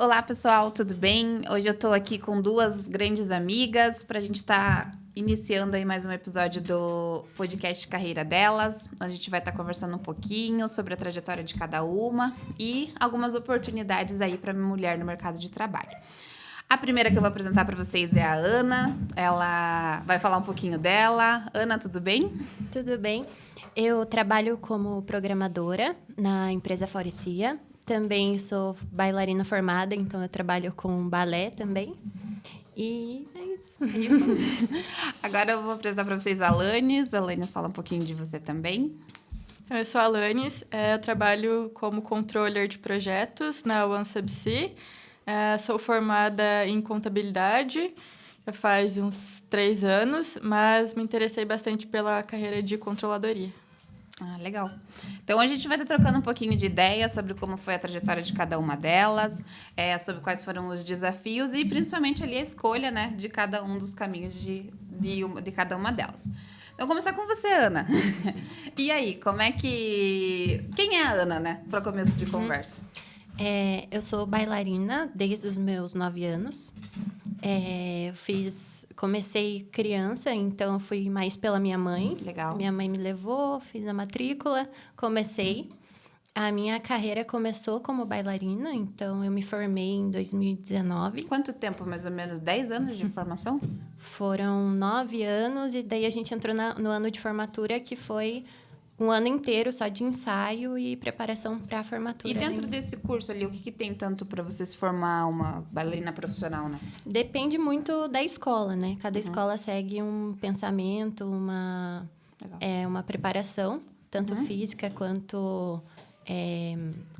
Olá, pessoal, tudo bem? Hoje eu tô aqui com duas grandes amigas para a gente estar iniciando aí mais um episódio do podcast Carreira Delas. A gente vai estar conversando um pouquinho sobre a trajetória de cada uma e algumas oportunidades aí para mulher no mercado de trabalho. A primeira que eu vou apresentar para vocês é a Ana. Ela vai falar um pouquinho dela. Ana, tudo bem? Tudo bem. Eu trabalho como programadora na empresa Faurecia. Também sou bailarina formada, então eu trabalho com balé também. E é isso. Agora eu vou apresentar para vocês a Alanis. A Alanis fala um pouquinho de você também. Eu sou a Alanis, eu trabalho como controller de projetos na OneSubsea. Sou formada em contabilidade, já faz uns 3 anos, mas me interessei bastante pela carreira de controladoria. Ah, legal. Então, a gente vai estar trocando um pouquinho de ideia sobre como foi a trajetória de cada uma delas, sobre quais foram os desafios e, principalmente, ali a escolha, né, de cada um dos caminhos de cada uma delas. Então, vou começar com você, Ana. E aí, como é que... Quem é a Ana, né, para começo de conversa? Eu sou bailarina desde os meus 9 anos. Comecei criança, então eu fui mais pela minha mãe. Legal. Minha mãe me levou, fiz a matrícula, comecei. A minha carreira começou como bailarina, então eu me formei em 2019. Quanto tempo, mais ou menos? 10 anos de formação? Foram 9 anos e daí a gente entrou no ano de formatura, que foi um ano inteiro só de ensaio e preparação para a formatura. E dentro desse curso ali, o que tem tanto para você se formar uma bailarina profissional, né? Depende muito da escola, né? Cada escola segue um pensamento, uma preparação, tanto física quanto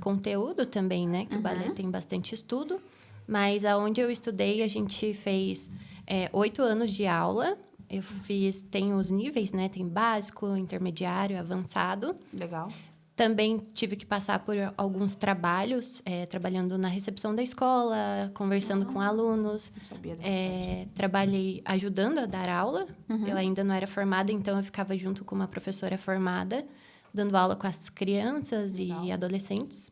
conteúdo também, né? Que o balé tem bastante estudo. Mas aonde eu estudei, a gente fez 8 anos de aula. Tem os níveis, né? Tem básico, intermediário, avançado. Legal. Também tive que passar por alguns trabalhos, trabalhando na recepção da escola, conversando com alunos. Não sabia dessa parte. Trabalhei ajudando a dar aula. Eu ainda não era formada, então eu ficava junto com uma professora formada, dando aula com as crianças e adolescentes.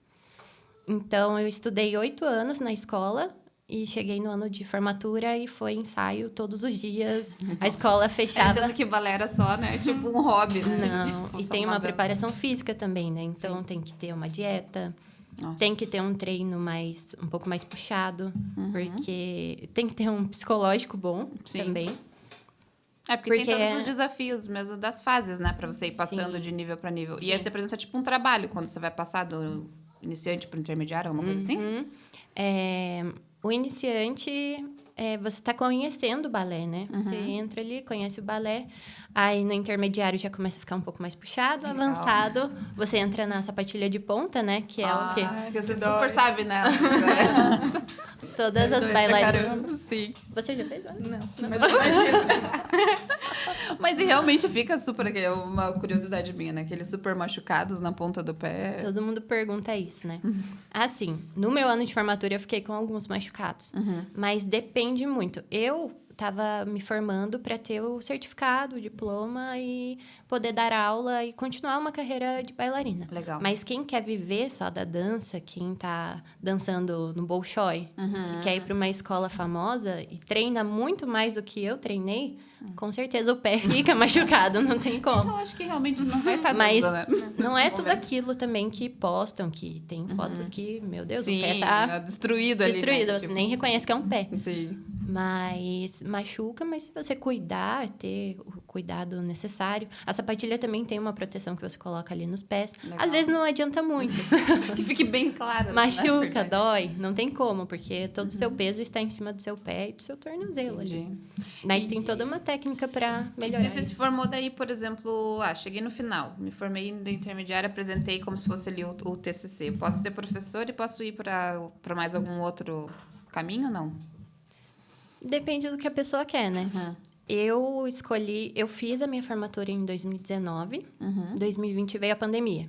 Então, eu estudei 8 anos na escola. E cheguei no ano de formatura e foi ensaio todos os dias. Nossa. A escola fechava. Achando que balé era só, né? Tipo um hobby, né? Não, e tem uma preparação física também, né? Então, tem que ter uma dieta. Nossa. Tem que ter um treino um pouco mais puxado. Porque tem que ter um psicológico bom também. Porque tem todos os desafios mesmo das fases, né? Pra você ir passando de nível pra nível. Sim. E aí você apresenta tipo um trabalho quando você vai passar do iniciante pro intermediário, alguma coisa assim? O iniciante, você está conhecendo o balé, né? Você entra ali, conhece o balé. Aí, no intermediário, já começa a ficar um pouco mais puxado. Legal. Avançado, você entra na sapatilha de ponta, né? Que é o quê? Que você super sabe, né? Todas as bailarinas. Sim. Você já fez? Não. Mas imagina. Mas realmente fica super... É uma curiosidade minha, né? Aqueles super machucados na ponta do pé. Todo mundo pergunta isso, né? Assim, no meu ano de formatura, eu fiquei com alguns machucados. Mas depende muito. Eu estava me formando para ter o certificado, o diploma e poder dar aula e continuar uma carreira de bailarina. Legal. Mas quem quer viver só da dança, quem está dançando no Bolshoi e quer ir para uma escola famosa e treina muito mais do que eu treinei, com certeza o pé fica machucado, não tem como. Então, acho que realmente não vai estar Mas dando, né? não é tudo aquilo também que postam, que tem fotos que, meu Deus, Sim, o pé tá destruído ali. Destruído, Né? você nem reconhece que é um pé. Sim. Mas machuca, mas se você cuidar, ter o cuidado necessário. A sapatilha também tem uma proteção que você coloca ali nos pés. Legal. Às vezes não adianta muito. Que fique bem claro. Machuca, dói, não tem como, porque todo o seu peso está em cima do seu pé e do seu tornozelo ali. Mas tem toda uma técnica para melhorar. E você se formou daí, por exemplo, cheguei no final, me formei no intermediário, apresentei como se fosse ali o TCC. Posso ser professora e posso ir para mais algum outro caminho ou não? Depende do que a pessoa quer, né? Eu fiz a minha formatura em 2019. 2020 veio a pandemia.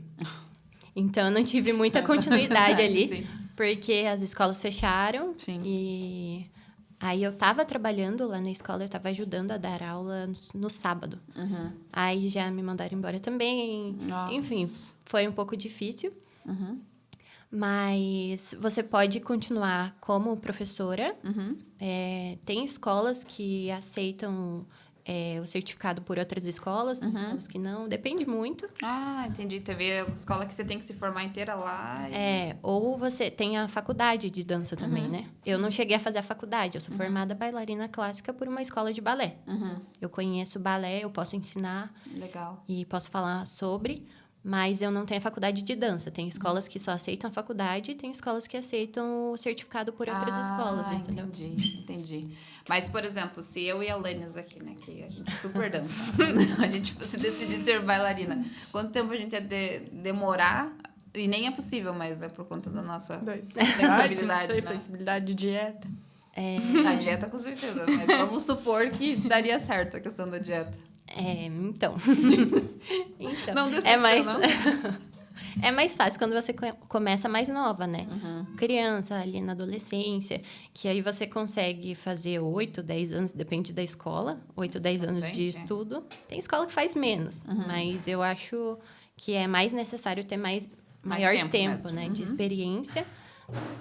Então, eu não tive muita continuidade ali. Sim. Porque as escolas fecharam. Sim. E aí, eu estava trabalhando lá na escola. Eu estava ajudando a dar aula no sábado. Aí, já me mandaram embora também. Nossa. Enfim, foi um pouco difícil. Mas você pode continuar como professora. Tem escolas que aceitam o certificado por outras escolas, tem escolas que não, depende muito. Ah, entendi. Teve escola que você tem que se formar inteira lá. Ou você tem a faculdade de dança também, né? Eu não cheguei a fazer a faculdade, eu sou formada bailarina clássica por uma escola de balé. Eu conheço balé, eu posso ensinar. Legal. E posso falar sobre, mas eu não tenho a faculdade de dança. Tem escolas que só aceitam a faculdade e tem escolas que aceitam o certificado por outras escolas, entendeu? Entendi. Mas, por exemplo, se eu e a Alanis aqui, né, que a gente super dança, a gente se decidir ser bailarina, quanto tempo a gente ia demorar? E nem é possível, mas é por conta da nossa flexibilidade, né? Flexibilidade de dieta. Na dieta, com certeza, mas vamos supor que daria certo a questão da dieta. Então. Não É mais fácil quando você começa mais nova, né? Criança, ali na adolescência, que aí você consegue fazer 8, 10 anos, depende da escola, 8, 10 anos de estudo. Tem escola que faz menos, mas eu acho que é mais necessário ter maior tempo né, de experiência.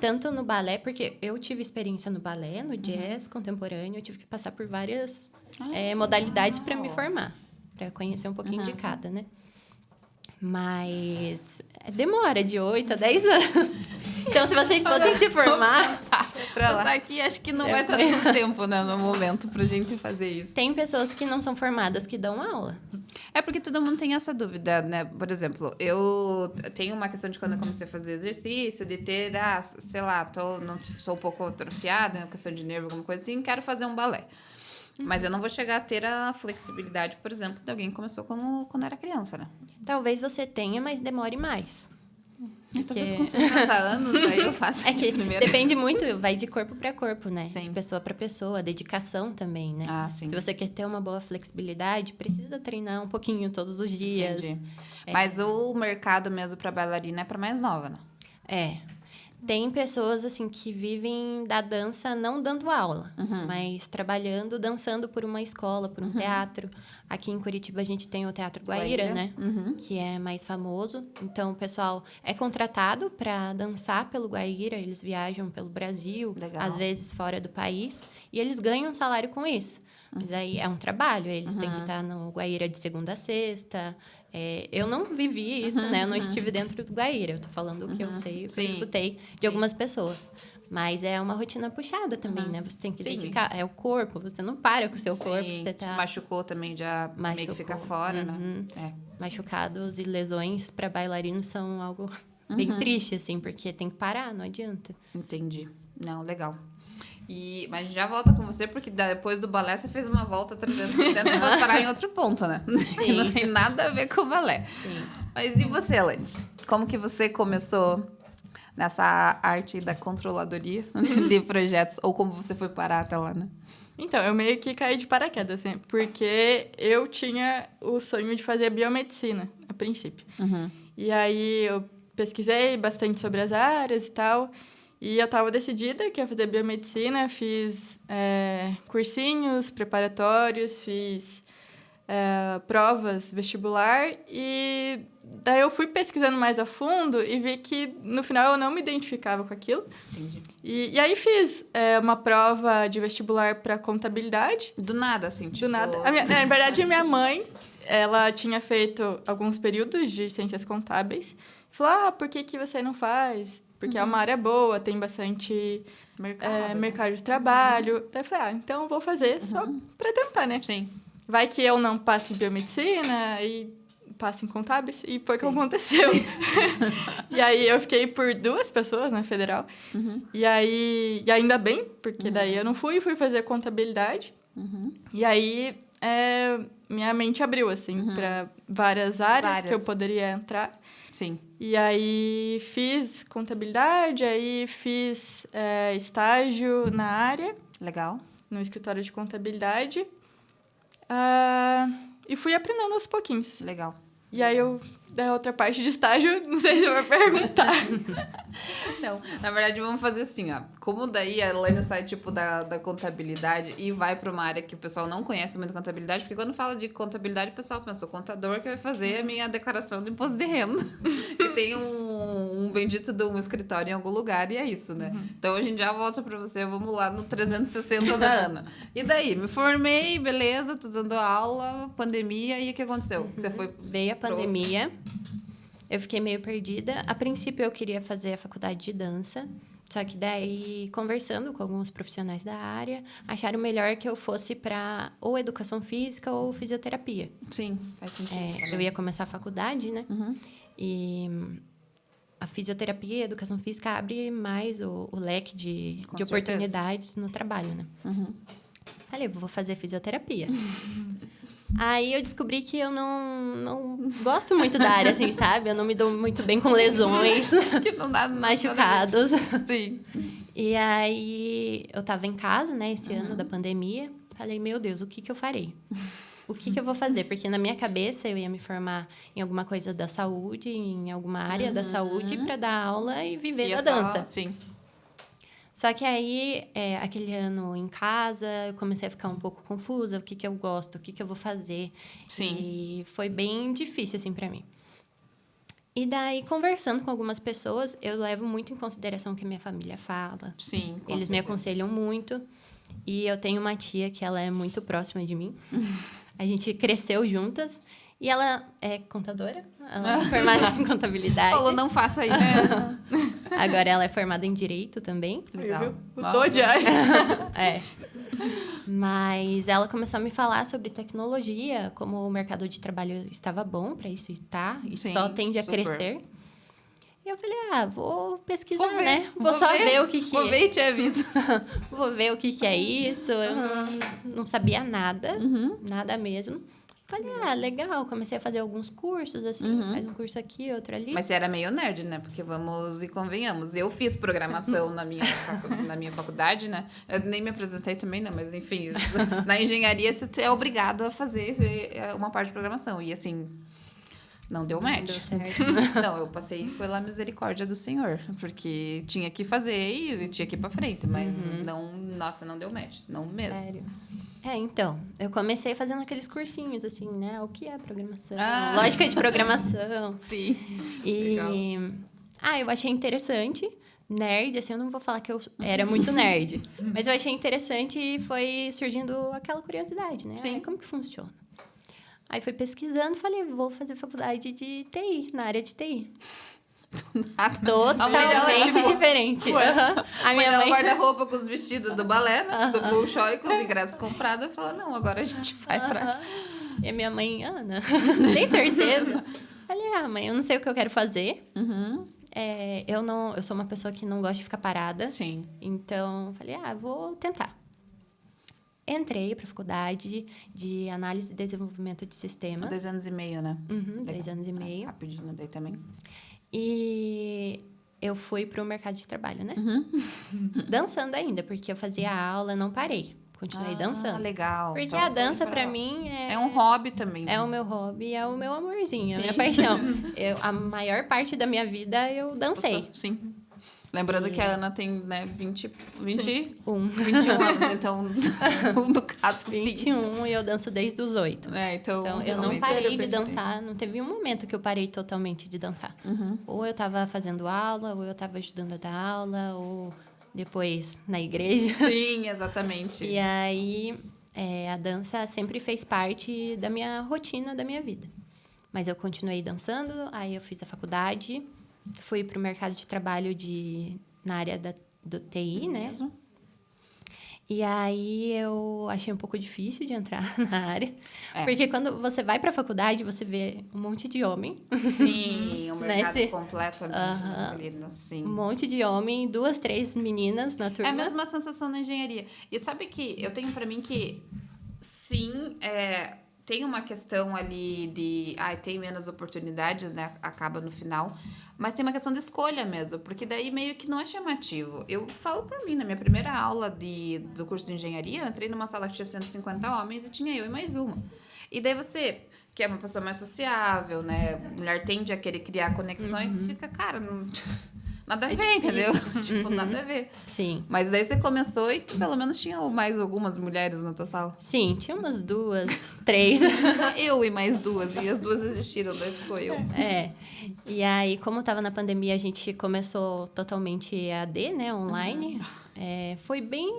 Tanto no balé, porque eu tive experiência no balé, no jazz contemporâneo, eu tive que passar por várias modalidades para me formar, para conhecer um pouquinho de cada, né? Mas demora de 8 a 10 anos. Então, se vocês fossem se formar... Passar aqui, acho que não vai estar tanto tempo, né, no momento pra gente fazer isso. Tem pessoas que não são formadas que dão aula. É porque todo mundo tem essa dúvida, né? Por exemplo, eu tenho uma questão de quando eu comecei a fazer exercício, de ter, sei lá, sou um pouco atrofiada, né, questão de nervo, alguma coisa assim, quero fazer um balé. Mas eu não vou chegar a ter a flexibilidade, por exemplo, de alguém que começou quando era criança, né? Talvez você tenha, mas demore mais. Talvez com 50 anos, daí eu faço primeiro. Depende muito, vai de corpo para corpo, né? Sim. De pessoa para pessoa, dedicação também, né? Sim. Se você quer ter uma boa flexibilidade, precisa treinar um pouquinho todos os dias. Entendi. Mas o mercado mesmo para bailarina é para mais nova, né? Tem pessoas, assim, que vivem da dança não dando aula, mas trabalhando, dançando por uma escola, por um teatro. Aqui em Curitiba, a gente tem o Teatro Guaíra, né? Que é mais famoso. Então, o pessoal é contratado para dançar pelo Guaíra. Eles viajam pelo Brasil, às vezes fora do país. E eles ganham um salário com isso. Mas aí é um trabalho. Eles têm que estar no Guaíra de segunda a sexta. Eu não vivi isso, né? Eu não estive dentro do Guaíra. Eu tô falando o que eu sei, o que eu escutei de algumas pessoas. Mas é uma rotina puxada também, né? Você tem que dedicar. É o corpo, você não para com o seu corpo. Você tá... Se machucou também, já meio que fica fora, né? Machucados e lesões para bailarinos são algo bem triste, assim, porque tem que parar, não adianta. Entendi. Não, legal. Mas a gente já volta com você, porque depois do balé você fez uma volta 360 e vai parar em outro ponto, né? Que não tem nada a ver com o balé. Sim. Mas e você, Alanis? Como que você começou nessa arte da controladoria de projetos? Ou como você foi parar até lá, né? Então, eu meio que caí de paraquedas, assim, porque eu tinha o sonho de fazer biomedicina, a princípio. E aí eu pesquisei bastante sobre as áreas e tal... E eu estava decidida que ia fazer biomedicina, fiz cursinhos preparatórios, fiz provas vestibular e daí eu fui pesquisando mais a fundo e vi que no final eu não me identificava com aquilo. Entendi. E aí fiz uma prova de vestibular para contabilidade. Do nada, assim, tipo... Do nada. Na verdade, a minha mãe, ela tinha feito alguns períodos de ciências contábeis. Falou, por que você não faz... Porque é uma área boa, tem bastante mercado de trabalho. Daí eu falei, então eu vou fazer só para tentar, né? Sim. Vai que eu não passe em biomedicina e passe em contábeis. E foi o que aconteceu. E aí eu fiquei por 2 pessoas na federal. E ainda bem, porque daí eu não fui fazer contabilidade. E aí minha mente abriu, assim, para várias áreas que eu poderia entrar. Sim. E aí fiz contabilidade, aí fiz estágio na área. Legal. No escritório de contabilidade. E fui aprendendo aos pouquinhos. Legal. E aí eu da outra parte de estágio, não sei se eu vou perguntar. Não, na verdade, vamos fazer assim, ó. Como daí a Elaine sai, tipo, da contabilidade e vai pra uma área que o pessoal não conhece muito contabilidade, porque quando fala de contabilidade, o pessoal pensa, o contador que vai fazer a minha declaração de imposto de renda. E tem um bendito de um escritório em algum lugar e é isso, né? Então, a gente já volta pra você, vamos lá no 360 da Ana. E daí? Me formei, beleza, tô dando aula, pandemia, e o que aconteceu? Você foi... Veio a pandemia, eu fiquei meio perdida. A princípio, eu queria fazer a faculdade de dança, só que daí, conversando com alguns profissionais da área, acharam melhor que eu fosse para ou educação física ou fisioterapia. Sim, faz sentido. Eu ia começar a faculdade, né? Uhum. E a fisioterapia e a educação física abre mais o leque de oportunidades no trabalho, né? Uhum. Falei, vou fazer fisioterapia. Aí eu descobri que eu não gosto muito da área, assim, sabe? Eu não me dou muito bem com lesões, Que não dá machucados. Sim. E aí eu tava em casa, né, esse ano da pandemia. Falei, meu Deus, o que eu farei? O que eu vou fazer? Porque na minha cabeça eu ia me formar em alguma coisa da saúde, em alguma área da saúde, para dar aula e viver da dança. Sim. Só que aí, aquele ano em casa, eu comecei a ficar um pouco confusa. O que eu gosto? O que eu vou fazer? Sim. E foi bem difícil, assim, pra mim. E daí, conversando com algumas pessoas, eu levo muito em consideração o que a minha família fala. Sim, com Eles me certeza. aconselham muito. E eu tenho uma tia que ela é muito próxima de mim. A gente cresceu juntas. E ela é contadora. Ela é formada em contabilidade. Falou, não faça isso. Né? Agora ela é formada em Direito também. Legal. Mudou de área. É. Mas ela começou a me falar sobre tecnologia, como o mercado de trabalho estava bom para isso estar, e Sim, só tende a super. crescer. E eu falei, vou pesquisar, Vou ver, né? Vou só ver o que Vou ver e te aviso. Vou ver o que é isso. Eu não sabia nada, nada mesmo. Falei, legal. Comecei a fazer alguns cursos, assim. Faz um curso aqui, outro ali. Mas você era meio nerd, né? Porque vamos e convenhamos. Eu fiz programação na minha faculdade, né? Eu nem me apresentei também, né? Mas, enfim, na engenharia você é obrigado a fazer uma parte de programação. E, assim, não deu match. Não deu certo. Não, eu passei pela misericórdia do Senhor. Porque tinha que fazer e tinha que ir pra frente. Mas não deu match. Não mesmo. Sério. Então, eu comecei fazendo aqueles cursinhos, assim, né? O que é programação? Ah. Lógica de programação. Sim. E... Legal. eu achei interessante. Nerd, assim, eu não vou falar que eu era muito nerd. Mas eu achei interessante e foi surgindo aquela curiosidade, né? Sim. Como que funciona? Aí fui pesquisando, falei, vou fazer faculdade de TI, na área de TI. A mãe dela, Totalmente tipo, diferente. A minha mãe guarda-roupa com os vestidos do balé, né? Do Bolshoi, com os ingressos comprados. E fala, não, agora a gente vai pra... E a minha mãe, Ana, tem certeza? Falei, mãe, eu não sei o que eu quero fazer. Eu sou uma pessoa que não gosta de ficar parada. Sim. Então, falei, vou tentar. Entrei para a faculdade de análise e desenvolvimento de sistemas. 2 anos e meio, né? 2 anos e meio. Rapidinho daí também. E eu fui para o mercado de trabalho, né? Dançando ainda, porque eu fazia aula, não parei. Continuei dançando. Legal. Porque Então, a dança, foi para mim, é um hobby também. é o meu hobby, é o meu amorzinho, a minha paixão. A maior parte da minha vida eu dancei. Sim. Lembrando que a Ana tem, né, 21 21 anos, então, no caso, sim. 21 e eu danço desde os 8. Então Então, eu não parei de dançar, não teve um momento que eu parei totalmente de dançar. Ou eu estava fazendo aula, ou eu estava ajudando a dar aula, ou depois na igreja. Sim, exatamente. E aí, a dança sempre fez parte da minha rotina, da minha vida. Mas eu continuei dançando, aí eu fiz a faculdade, fui para o mercado de trabalho na área do TI, né? Mesmo? E aí eu achei um pouco difícil de entrar na área. É. Porque quando você vai para a faculdade, você vê um monte de homem. Sim, o mercado Nesse- completamente masculino, sim. Um monte de homem, 2, 3 meninas na turma. É a mesma sensação na engenharia. E sabe que eu tenho pra mim que, sim, tem uma questão ali de... tem menos oportunidades, né? Acaba no final. Mas tem uma questão de escolha mesmo, porque daí meio que não é chamativo. Eu falo por mim, na minha primeira aula do curso de engenharia, eu entrei numa sala que tinha 150 homens e tinha eu e mais uma. E daí você que é uma pessoa mais sociável, né? A mulher tende a querer criar conexões e fica, cara, não... Nada a ver, entendeu? Tipo, nada a ver. Sim. Mas daí você começou e pelo menos tinha mais algumas mulheres na tua sala. Sim, tinha umas 2, 3. Eu e mais 2. E as 2 existiram, daí ficou eu. É. E aí, como tava na pandemia, a gente começou totalmente EAD, né? Online. Foi bem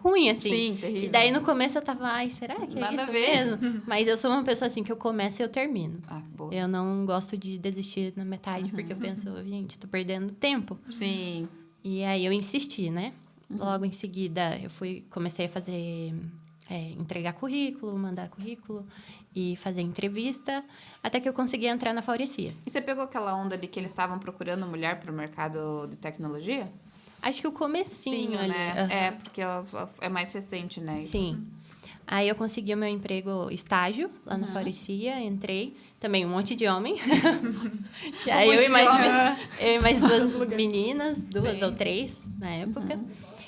ruim, assim. Sim, terrível. E daí, no começo, eu tava... Ai, será que é Nada isso a ver. mesmo? Mas eu sou uma pessoa, assim, que eu começo e eu termino. Ah, boa. Eu não gosto de desistir na metade, porque eu penso, gente, tô perdendo tempo. Sim. E aí, eu insisti, né? Logo em seguida, comecei a fazer... entregar currículo, mandar currículo e fazer entrevista, até que eu consegui entrar na Faurecia. E você pegou aquela onda ali que eles estavam procurando mulher para o mercado de tecnologia? Acho que o comecinho ali. né? Aham. É, porque é mais recente, né? isso? Sim. Aí eu consegui o meu emprego, estágio, lá na Faurecia, entrei. Também um monte de homem. E aí monte eu de e mais 2 meninas, 2 Sim. ou 3 na época.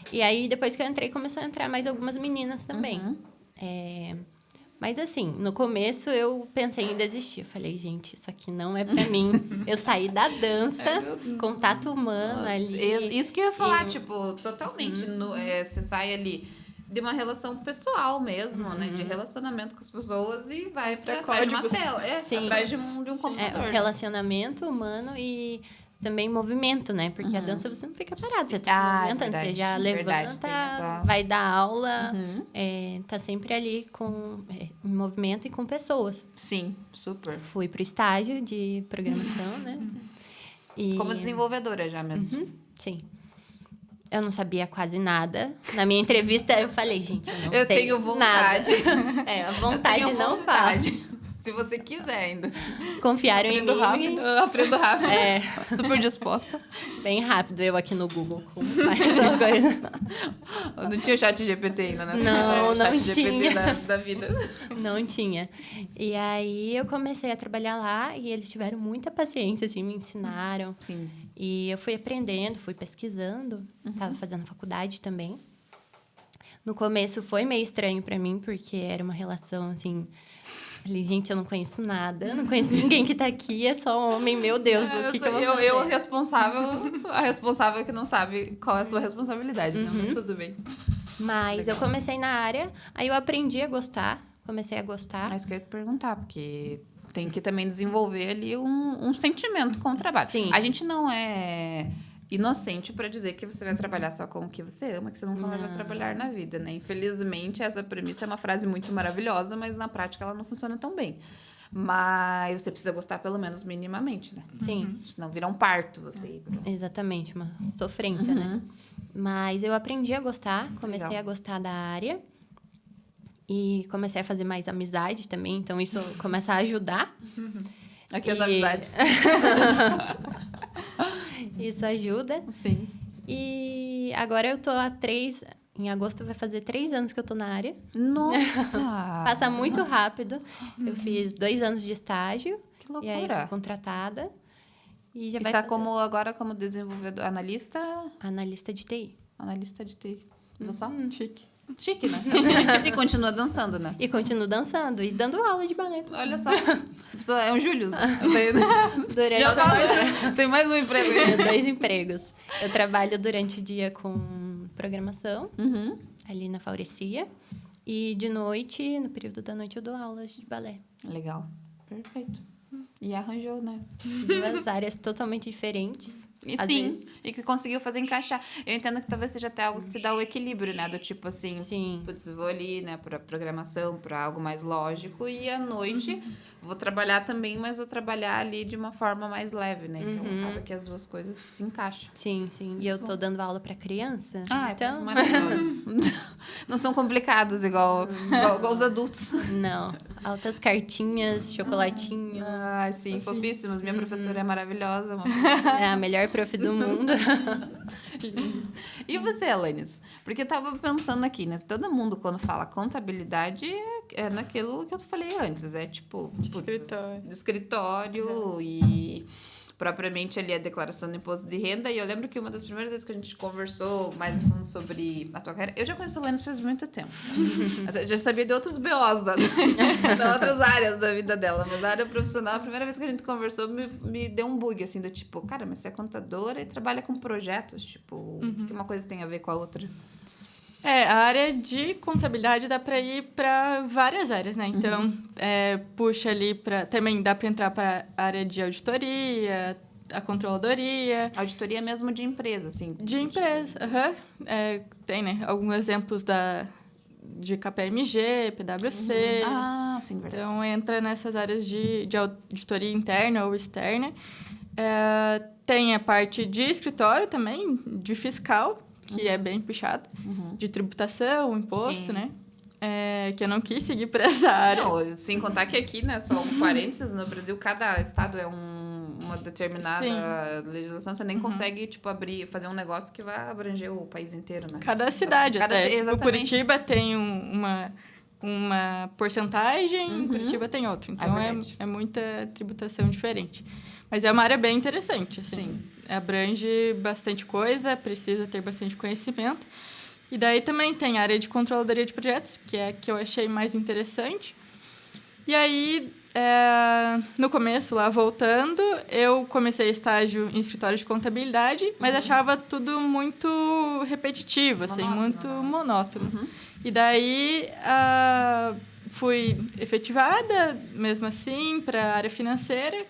E aí, depois que eu entrei, começou a entrar mais algumas meninas também. Mas assim, no começo eu pensei em desistir. Eu falei, gente, isso aqui não é pra mim. Eu saí da dança, contato humano ali. Isso que eu ia falar, tipo, totalmente. Você sai ali de uma relação pessoal mesmo, né? De relacionamento com as pessoas e vai pra trás de uma códigos. tela. Sim. Atrás de um computador. O relacionamento humano e também movimento, né? Porque a dança você não fica parado, você tá movimentando, verdade, você já verdade, tem levanta, essa- vai dar aula, tá sempre ali em movimento e com pessoas. Sim, super. Fui pro estágio de programação, né? E... Como desenvolvedora já mesmo. Sim. Eu não sabia quase nada. Na minha entrevista, eu falei, gente, eu não Eu sei tenho vontade. nada. A vontade Eu tenho não vontade. Se você quiser ainda. fala. Confiaram em Aprendo mim. rápido. Eu aprendo rápido. É, Super disposta. bem rápido. Eu aqui no Google, como faz essa coisa. Eu não tinha o chat GPT ainda, né? Não, O não chat GPT tinha. da vida. Não tinha. E aí, eu comecei a trabalhar lá e eles tiveram muita paciência, assim, me ensinaram. Sim. E eu fui aprendendo, fui pesquisando. Tava fazendo faculdade também. No começo foi meio estranho pra mim, porque era uma relação, assim... Falei, gente, eu não conheço nada. Eu não conheço ninguém que tá aqui. É só homem. Meu Deus, o que eu vou fazer? Eu a responsável que não sabe qual é a sua responsabilidade, né? Mas tudo bem. Mas Legal. eu comecei na área. Aí eu aprendi a gostar. Comecei a gostar. Mas que eu ia te perguntar, porque tem que também desenvolver ali um sentimento com o trabalho. Sim. A gente não é inocente pra dizer que você vai trabalhar só com o que você ama, que você nunca mais vai trabalhar na vida, né? Infelizmente, essa premissa é uma frase muito maravilhosa, mas na prática ela não funciona tão bem. Mas você precisa gostar pelo menos minimamente, né? Sim, Senão vira um parto você ir pro... exatamente. Uma sofrência, né? Mas eu aprendi a gostar. Comecei Legal. a gostar da área. E comecei a fazer mais amizade também. Então, isso começa a ajudar. Aqui as E- amizades. Isso ajuda. Sim. E agora eu tô há 3... Em agosto vai fazer 3 anos que eu tô na área. Nossa! Passa muito rápido. Eu fiz 2 anos de estágio. Que E aí fui loucura! contratada. E já vai Está fazer agora como desenvolvedor, analista analista de TI. de TI. Viu só? Chique. Chique, né? E continua dançando, né? E continuo dançando e dando aula de balé. Olha só. A pessoa é um Július. Durante Já fala, tem mais um emprego aí. 2 empregos. Eu trabalho durante o dia com programação, Uhum. ali na Faurecia. E de noite, no período da noite, eu dou aulas de balé. Legal. Perfeito. E arranjou, né? 2 áreas totalmente diferentes. E Às sim, vezes. e que conseguiu fazer encaixar. Eu entendo que talvez seja até algo que te dá o equilíbrio, né? Do tipo assim, Sim. putz, vou ali, né, pra programação, pra algo mais lógico. E à noite vou trabalhar também, mas vou trabalhar ali de uma forma mais leve, né? Então acaba que as duas coisas se encaixam. Sim, sim. E eu tô dando aula pra criança. Ah, então, é maravilhoso. Não são complicados igual os adultos. não. Altas cartinhas, chocolatinho. Ah, sim, fofíssimos. Minha professora é maravilhosa. É a melhor prof do mundo. Lindos. E você, Alanis? Porque eu tava pensando aqui, né? Todo mundo, quando fala contabilidade, é naquilo que eu falei antes. É tipo... putz, escritório. do escritório e... propriamente ali a declaração do imposto de renda. E eu lembro que uma das primeiras vezes que a gente conversou mais a fundo sobre a tua carreira... Eu já conheço a Alanis faz muito tempo. Eu já sabia de outros BOs, de outras áreas da vida dela. Mas a área profissional, a primeira vez que a gente conversou, me deu um bug, assim, do tipo... Cara, mas você é contadora e trabalha com projetos. Tipo, o que uma coisa tem a ver com a outra? A área de contabilidade dá para ir para várias áreas, né? Então, puxa ali para... Também dá para entrar para a área de auditoria, a controladoria. Auditoria mesmo de empresa, assim. De empresa, tem, né? Alguns exemplos de KPMG, PwC. Ah, sim, verdade. Então, entra nessas áreas de auditoria interna ou externa. Tem a parte de escritório também, de fiscal, que é bem puxado, de tributação, imposto, né? Que eu não quis seguir por essa área. Não, sem contar que aqui, né, só um parênteses, no Brasil, cada estado é uma determinada legislação, você nem consegue, tipo, fazer um negócio que vai abranger o país inteiro, né? Cada cidade até. Exatamente. O Curitiba tem uma porcentagem, Curitiba tem outra. Então, é muita tributação diferente. Mas é uma área bem interessante, assim. Sim. Abrange bastante coisa, precisa ter bastante conhecimento. E daí também tem a área de controladoria de projetos, que é a que eu achei mais interessante. E aí, no começo, lá voltando, eu comecei estágio em escritório de contabilidade, mas achava tudo muito repetitivo, assim, muito monótono. E daí, fui efetivada, mesmo assim, para a área financeira.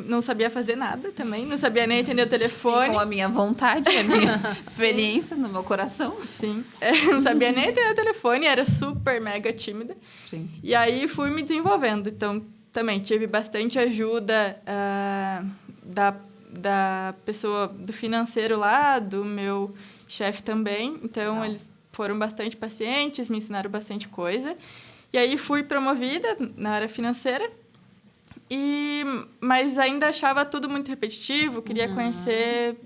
Não sabia fazer nada também, não sabia nem atender o telefone. Com a minha vontade, a minha experiência no meu coração. Sim, não sabia nem atender o telefone, era super mega tímida. Sim. E aí fui me desenvolvendo. Então, também tive bastante ajuda da pessoa do financeiro lá, do meu chefe também. Então, eles foram bastante pacientes, me ensinaram bastante coisa. E aí fui promovida na área financeira. Mas ainda achava tudo muito repetitivo, queria conhecer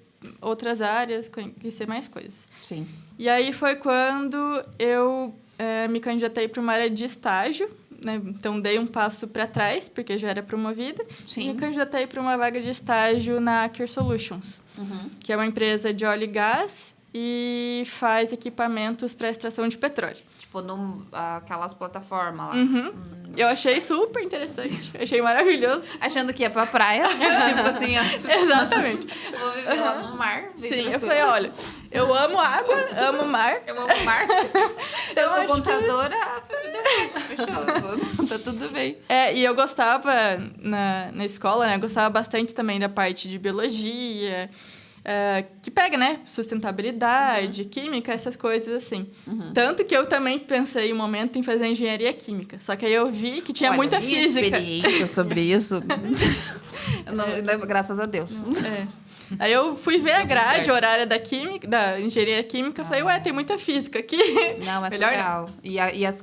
outras áreas, conhecer mais coisas. Sim. E aí foi quando eu me candidatei para uma área de estágio, né? Então, dei um passo para trás, porque já era promovida. Sim. E me candidatei para uma vaga de estágio na Aker Solutions, que é uma empresa de óleo e gás e faz equipamentos para extração de petróleo. Tipo, aquelas plataformas lá. Eu achei super interessante, achei maravilhoso. Achando que ia pra praia, tipo assim, ó. Exatamente. Vou viver lá no mar. Sim, eu falei, olha, eu amo água, amo mar. Eu amo mar. Eu sou contadora, fechou. Tá tudo bem. E eu gostava, na escola, né, eu gostava bastante também da parte de biologia, que pega, né, sustentabilidade, química, essas coisas assim. Tanto que eu também pensei um momento em fazer engenharia química. Só que aí eu vi que tinha muita física. Experiência sobre isso. Graças a Deus. Aí eu fui ver a grade horária da engenharia química, falei, tem muita física aqui. Não, é legal. E as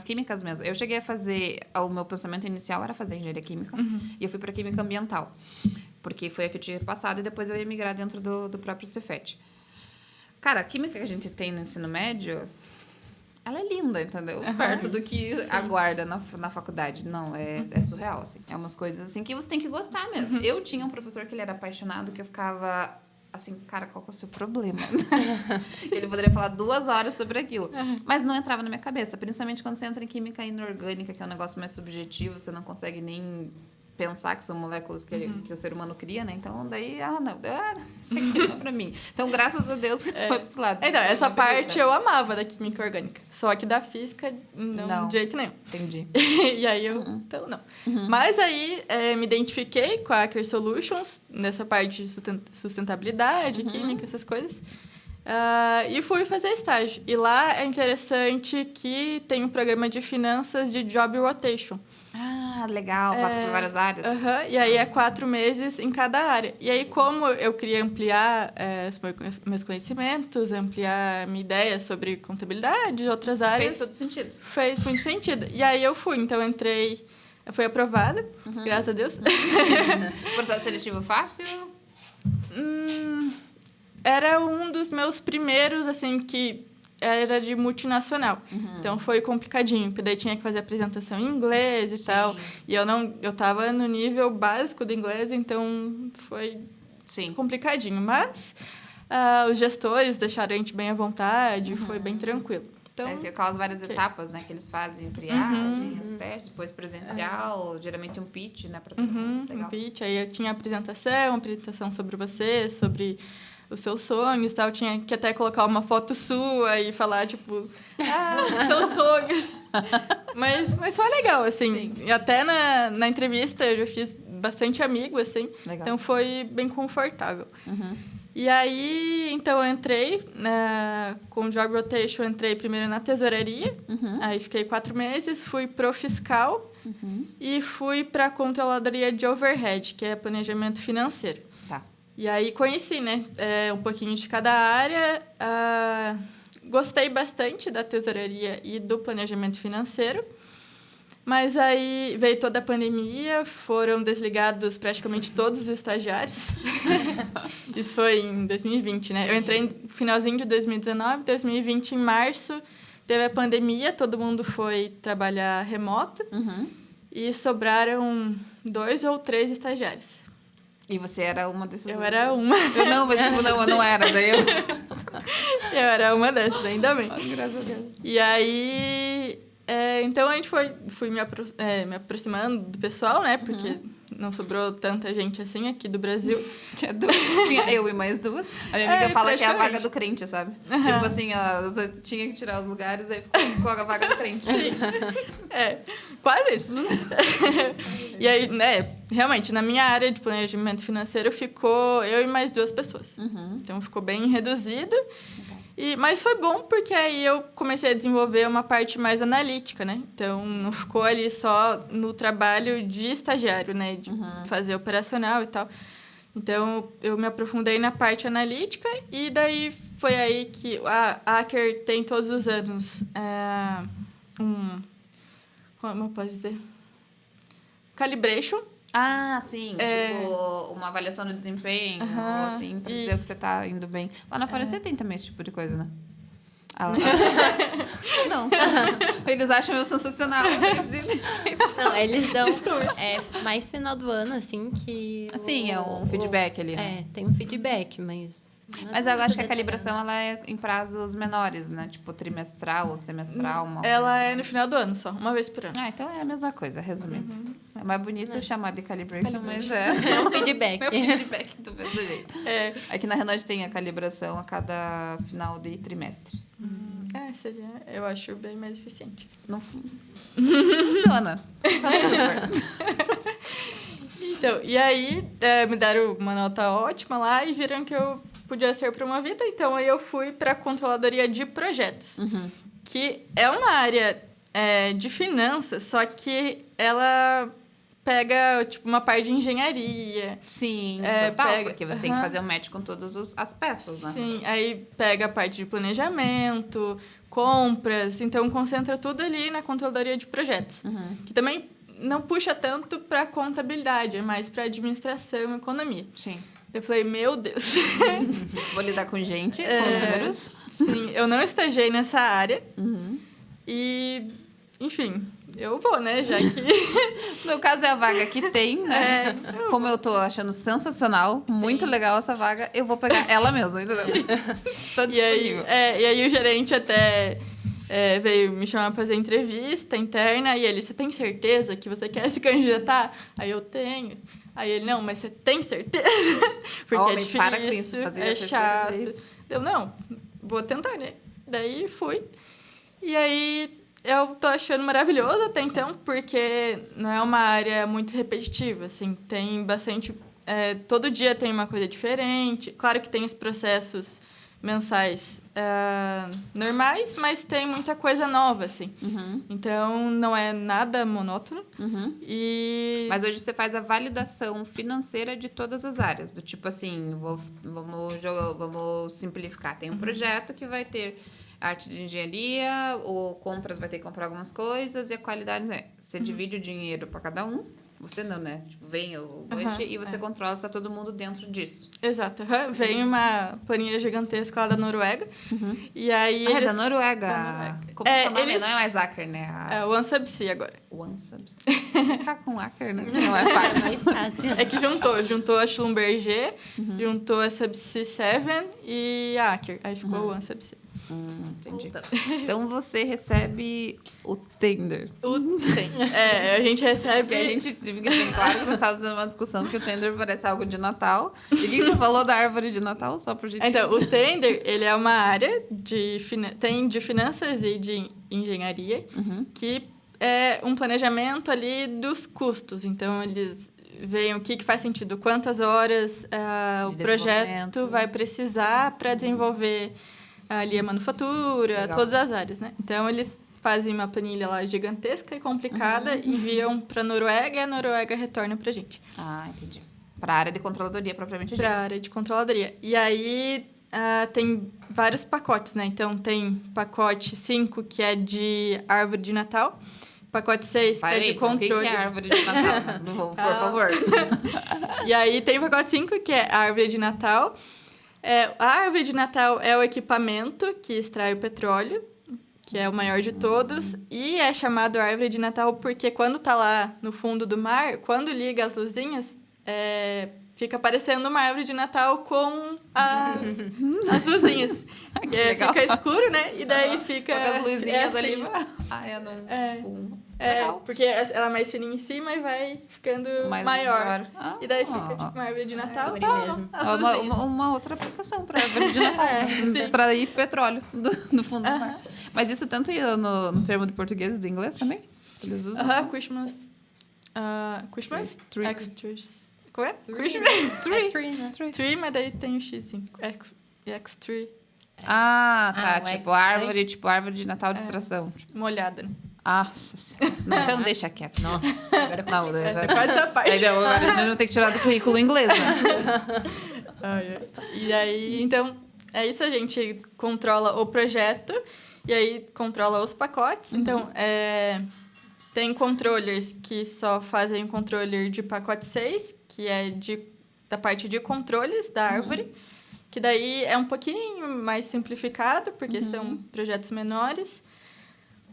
químicas mesmo. Eu cheguei a fazer, o meu pensamento inicial era fazer engenharia química, e eu fui para química ambiental, porque foi a que eu tinha passado, e depois eu ia migrar dentro do próprio Cefet. Cara, a química que a gente tem no ensino médio, ela é linda, entendeu? Perto do que aguarda na faculdade. Não, é surreal, assim. É umas coisas, assim, que você tem que gostar mesmo. Eu tinha um professor que ele era apaixonado, que eu ficava assim, cara, qual que é o seu problema? Ele poderia falar 2 horas sobre aquilo. Mas não entrava na minha cabeça. Principalmente quando você entra em química inorgânica, que é um negócio mais subjetivo, você não consegue nem pensar que são moléculas que o ser humano cria, né? Então, daí, isso aqui não é pra mim. Então, graças a Deus, foi pra esse lado. Então, essa parte eu amava da química orgânica. Só que da física, não de jeito nenhum. Entendi. E aí, então, não. Mas aí, me identifiquei com a Aker Solutions, nessa parte de sustentabilidade, química, essas coisas. E fui fazer estágio. E lá é interessante que tem um programa de finanças de job rotation. Ah, legal. Passa por várias áreas. E aí é 4 meses em cada área. E aí, como eu queria ampliar meus conhecimentos, ampliar minha ideia sobre contabilidade, outras áreas... Fez todo sentido. Fez muito sentido. E aí eu fui. Então, eu entrei... Eu fui aprovada, graças a Deus. Processo seletivo fácil? Era um dos meus primeiros, assim, que... era de multinacional. Então, foi complicadinho, porque daí tinha que fazer apresentação em inglês e tal. E eu tava no nível básico do inglês, então foi complicadinho. Mas os gestores deixaram a gente bem à vontade, foi bem tranquilo. Então, aquelas várias etapas, né, que eles fazem, triagem, os testes, depois presencial, geralmente um pitch, né, para todo mundo. Legal. Um pitch, aí eu tinha apresentação sobre você, sobre os seus sonhos e tal. Eu tinha que até colocar uma foto sua e falar, tipo, seus sonhos. mas foi legal, assim. E até na entrevista eu já fiz bastante amigo, assim. Legal. Então foi bem confortável. E aí, então, eu entrei com o Job Rotation, eu entrei primeiro na tesouraria, aí fiquei 4 meses, fui pro fiscal e fui para a controladoria de overhead, que é planejamento financeiro. Tá. E aí conheci, né, um pouquinho de cada área, gostei bastante da tesouraria e do planejamento financeiro. Mas aí veio toda a pandemia, foram desligados praticamente todos os estagiários. Isso foi em 2020, né? Eu entrei no finalzinho de 2019, 2020, em março, teve a pandemia, todo mundo foi trabalhar remoto e sobraram 2 ou 3 estagiários. E você era uma dessas? Eu era uma. Eu não, mas tipo, eu não era, daí eu... Eu era uma dessas, ainda bem. Oh, graças a Deus. E aí... então, a gente fui me aproximando do pessoal, né? Porque não sobrou tanta gente assim aqui do Brasil. Tinha eu e mais 2. A minha amiga fala que é a vaga do crente, sabe? Tipo assim, você tinha que tirar os lugares, aí ficou a vaga do crente. Quase isso. E aí, né? Realmente, na minha área de planejamento financeiro, ficou eu e mais 2 pessoas. Então, ficou bem reduzido. Mas foi bom porque aí eu comecei a desenvolver uma parte mais analítica, né? Então, não ficou ali só no trabalho de estagiário, né? De fazer operacional e tal. Então, eu me aprofundei na parte analítica e daí foi aí que a Aker tem todos os anos como eu posso dizer? Calibration. Ah, sim. Tipo, uma avaliação de desempenho, assim, pra dizer que você tá indo bem. Lá na fora você tem também esse tipo de coisa, né? Não. Eles acham eu sensacional. Não, eles dão mais final do ano, assim, que... Sim, é um feedback ali, né? Tem um feedback, mas... Mas eu acho que a calibração, ela é em prazos menores, né? Tipo, trimestral ou semestral. Ela é no final do ano só, uma vez por ano. Então é a mesma coisa, resumindo. É mais bonito chamar de calibration, mas é um feedback. É um feedback do mesmo jeito. Aqui na Renode tem a calibração a cada final de trimestre. Seria, eu acho bem mais eficiente. Não funciona. Funciona super. Então, e aí me deram uma nota ótima lá e viram que eu podia ser promovida. Então, aí eu fui para a controladoria de projetos, que é uma área de finanças, só que ela pega, tipo, uma parte de engenharia. Sim, total, porque você tem que fazer um match com todas as peças, né? Sim, aí pega a parte de planejamento, compras, então concentra tudo ali na controladoria de projetos, que também não puxa tanto para contabilidade, é mais para administração e economia. Sim. Eu falei, meu Deus. Vou lidar com gente, com números. Sim, eu não estagiei nessa área. E, enfim, eu vou, né? Já que... No caso, é a vaga que tem, né? Como eu tô achando sensacional, muito legal essa vaga, eu vou pegar ela mesma, entendeu? Tô disponível. E aí o gerente até... veio me chamar para fazer entrevista interna e ele, você tem certeza que você quer se candidatar? Aí eu tenho. Aí ele, não, mas você tem certeza? Porque é difícil, para com isso, é chato. Eu, não, vou tentar, né? Daí fui. E aí eu tô achando maravilhoso até então, porque não é uma área muito repetitiva, assim, tem bastante... todo dia tem uma coisa diferente. Claro que tem os processos mensais normais, mas tem muita coisa nova, assim. Então, não é nada monótono. Mas hoje você faz a validação financeira de todas as áreas. Do tipo assim, vamos simplificar. Tem um projeto que vai ter arte de engenharia, ou compras vai ter que comprar algumas coisas, e a qualidade... Você divide o dinheiro para cada um, Você não, né? Tipo, vem o Bush e você controla se tá todo mundo dentro disso. Exato. Vem uma planilha gigantesca lá da Noruega. E aí É da Noruega. Como que é o nome? Não é mais Aker, né? É o OneSubsea agora. OneSubsea. Vou ficar com Aker, né? Não é fácil. Mais fácil. É que juntou a Schlumberger, juntou a Subsea 7 e a Aker. Aí ficou o OneSubsea. Entendi. Então você recebe o tender. A gente recebe... Porque a gente fica bem claro que nós estávamos fazendo uma discussão que o tender parece algo de Natal. E o que você falou da árvore de Natal? Só pra gente... Então, o tender, ele é uma área tem de finanças e de engenharia, que é um planejamento ali dos custos. Então, eles veem o que faz sentido, quantas horas o projeto vai precisar para desenvolver ali a manufatura, todas as áreas, né? Então, eles fazem uma planilha lá gigantesca e complicada, enviam para a Noruega e a Noruega retorna para a gente. Ah, entendi. Para a área de controladoria, propriamente dita. Para a área de controladoria. E aí, tem vários pacotes, né? Então, tem pacote 5, que é de árvore de Natal. Pacote 6, que é de controle. O que é árvore de Natal? Por favor. E aí, tem o pacote 5, que é a árvore de Natal. A árvore de Natal é o equipamento que extrai o petróleo, que é o maior de todos. E é chamado árvore de Natal porque quando tá lá no fundo do mar, quando liga as luzinhas, fica parecendo uma árvore de Natal com as luzinhas. Fica escuro, né? E daí fica... Com as luzinhas assim. ali. Porque ela é mais fininha em cima e vai ficando maior. E daí fica tipo uma árvore de Natal só mesmo. Uma outra aplicação para árvore de Natal. Extrair petróleo do fundo do mar. Mas isso tanto no termo do português e do inglês também? Eles usam? Christmas tree. extras. Qual é? Tree, Mas daí tem o X, X-tree. Tipo árvore de Natal de extração. Molhada, né? Nossa senhora. Não, então deixa quieto. Nossa. Essa parte essa parte. Agora a gente não tem que tirar do currículo inglês, né? E aí, então, é isso, a gente controla o projeto e aí controla os pacotes. Então, tem controllers que só fazem o controller de pacote 6, que é da parte de controles da árvore, que daí é um pouquinho mais simplificado, porque são projetos menores.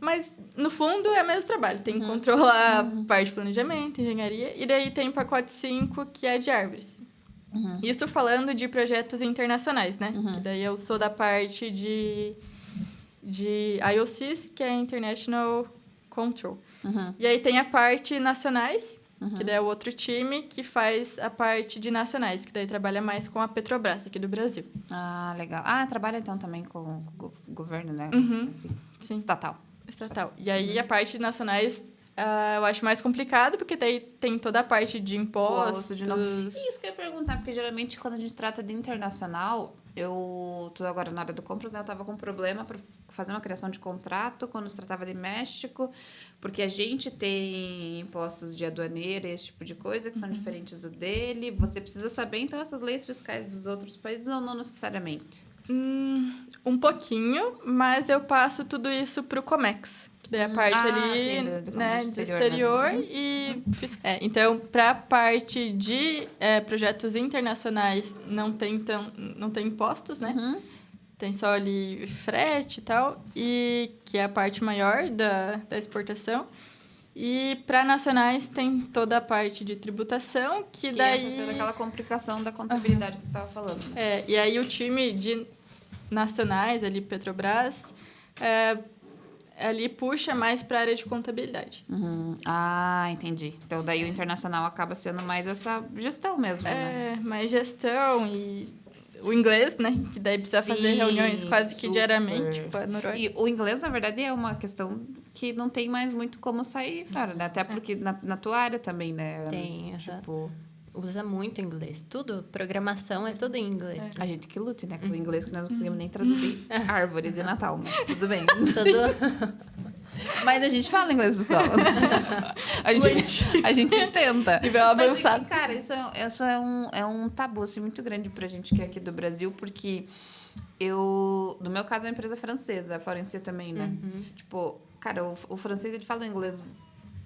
Mas, no fundo, é o mesmo trabalho. Tem que controlar a parte de planejamento, engenharia. E daí tem o pacote 5, que é de árvores. Isso falando de projetos internacionais, né? Que daí eu sou da parte de IOCs, que é International Control. E aí tem a parte nacionais, que daí é o outro time que faz a parte de nacionais, que daí trabalha mais com a Petrobras, aqui do Brasil. Ah, legal. Trabalha então também com o governo, né? Enfim, sim. Estatal. E aí a parte de nacionais eu acho mais complicado, porque daí tem toda a parte de impostos. Isso que eu ia perguntar, porque geralmente quando a gente trata de internacional, eu tô agora na área do compras, né? Eu tava com um problema para fazer uma criação de contrato quando se tratava de México, porque a gente tem impostos de aduaneira, esse tipo de coisa, que são diferentes do dele. Você precisa saber, então, essas leis fiscais dos outros países ou não necessariamente? Um pouquinho, mas eu passo tudo isso pro Comex, que daí é a parte ali, né, do exterior e... então, para a parte de projetos internacionais, não tem impostos, né? Tem só ali frete e tal, e que é a parte maior da exportação. E para nacionais tem toda a parte de tributação, que daí... toda aquela complicação da contabilidade que você estava falando. Né? E aí o time de nacionais, ali Petrobras, ali puxa mais para a área de contabilidade. Entendi. Então, daí o internacional acaba sendo mais essa gestão mesmo, né? Mais gestão e o inglês, né? Que daí precisa fazer reuniões quase que diariamente com a Noruega. E o inglês, na verdade, é uma questão que não tem mais muito como sair fora, né? Até porque na tua área também, né? Tem, tipo... Usa muito inglês. Tudo, programação é tudo em inglês. A gente que lute, né? Com o inglês que nós não conseguimos nem traduzir árvore de Natal, mas tudo bem. Mas a gente fala inglês, pessoal. A gente tenta. Nível avançado. Mas, cara, isso é um tabu assim, muito grande pra gente que é aqui do Brasil, porque no meu caso, é uma empresa francesa, a Forense também, né? Tipo, cara, o francês, ele fala inglês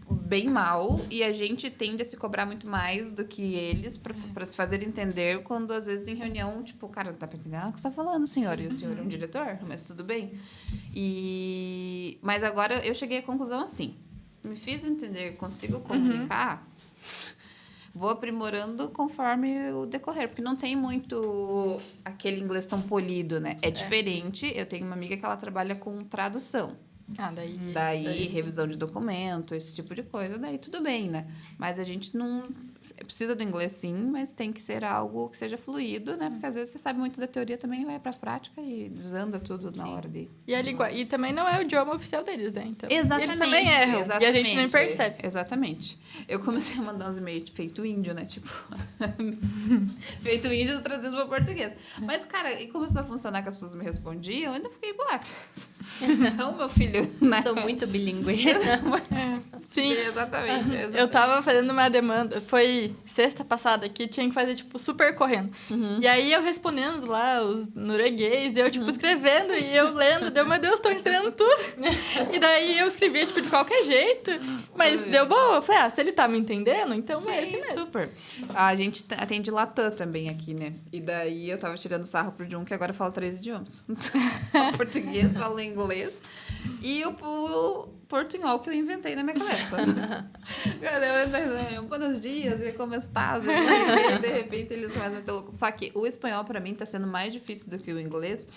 bem mal e a gente tende a se cobrar muito mais do que eles pra se fazer entender quando, às vezes, em reunião, tipo, cara, não tá pra entender nada o que você tá falando, senhor. E o senhor é um diretor, mas tudo bem. Mas agora eu cheguei à conclusão assim. Me fiz entender, consigo comunicar, vou aprimorando conforme o decorrer, porque não tem muito aquele inglês tão polido, né? É diferente. Eu tenho uma amiga que ela trabalha com tradução. Daí revisão de documento, esse tipo de coisa, daí tudo bem, né? Mas a gente não... Precisa do inglês, sim, mas tem que ser algo que seja fluido, né? Porque às vezes você sabe muito da teoria também, vai pra prática e desanda tudo na hora de... E também não é o idioma oficial deles, né? Então, Exatamente. eles também erram, e a gente nem percebe. Exatamente. Eu comecei a mandar uns e-mails feito índio, né? Tipo, feito índio, traduzindo para português. Mas, cara, e começou a funcionar que as pessoas me respondiam, eu ainda fiquei, então, meu filho... Né? Sou muito bilíngue. Sim. Exatamente. Eu tava fazendo uma demanda, foi sexta passada, que tinha que fazer, tipo, super correndo. E aí eu respondendo lá os norueguês, e eu, tipo, escrevendo, e eu lendo, deu, meu Deus, tô entendendo tudo. E daí eu escrevia, tipo, de qualquer jeito, mas deu boa. Eu falei, se ele tá me entendendo, então Sim, é esse mesmo. Super. A gente atende Latam também aqui, né? E daí eu tava tirando sarro pro Jun, que agora fala 3 idiomas. Português, falo inglês e o portunhol que eu inventei na minha cabeça. Buenos dias, e como estás? E de repente eles começam a ter louco. Só que o espanhol, pra mim, tá sendo mais difícil do que o inglês,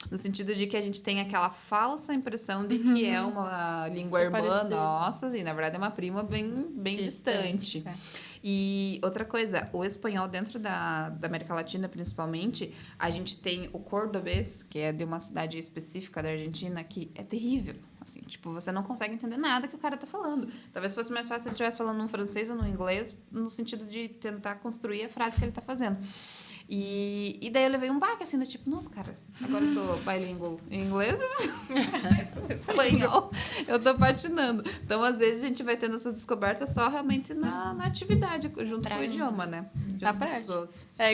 no sentido de que a gente tem aquela falsa impressão de que é uma língua irmã nossa, e na verdade é uma prima bem distante. E outra coisa, o espanhol dentro da América Latina, principalmente, a gente tem o cordobês, que é de uma cidade específica da Argentina, que é terrível. Assim, tipo, você não consegue entender nada que o cara tá falando. Talvez fosse mais fácil se ele estivesse falando num francês ou no inglês, no sentido de tentar construir a frase que ele tá fazendo. E daí eu levei um baque, assim, do tipo, nossa, cara, agora eu sou bilíngue em inglês, espanhol, eu tô patinando. Então, às vezes, a gente vai tendo essas descobertas só realmente na atividade, junto com o idioma, né? Na prática.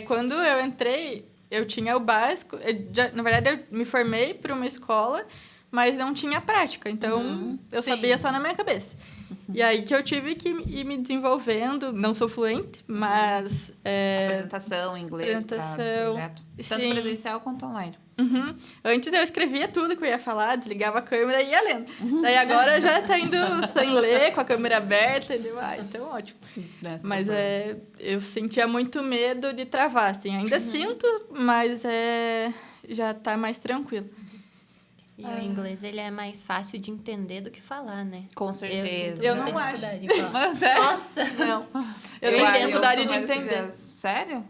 Quando eu entrei, eu tinha o básico, na verdade, eu me formei para uma escola, mas não tinha prática, então eu sabia só na minha cabeça. E aí que eu tive que ir me desenvolvendo, não sou fluente, mas... apresentação em inglês para projeto. Tanto presencial quanto online. Antes eu escrevia tudo que eu ia falar, desligava a câmera e ia lendo. Daí agora já tá indo sem ler, com a câmera aberta, então ótimo. Mas eu sentia muito medo de travar, assim. Ainda sinto, mas já tá mais tranquilo. E o inglês, ele é mais fácil de entender do que falar, né? Com certeza. Eu não acho. Mas sério? Nossa! Não. Eu tenho dificuldade de entender. Sério?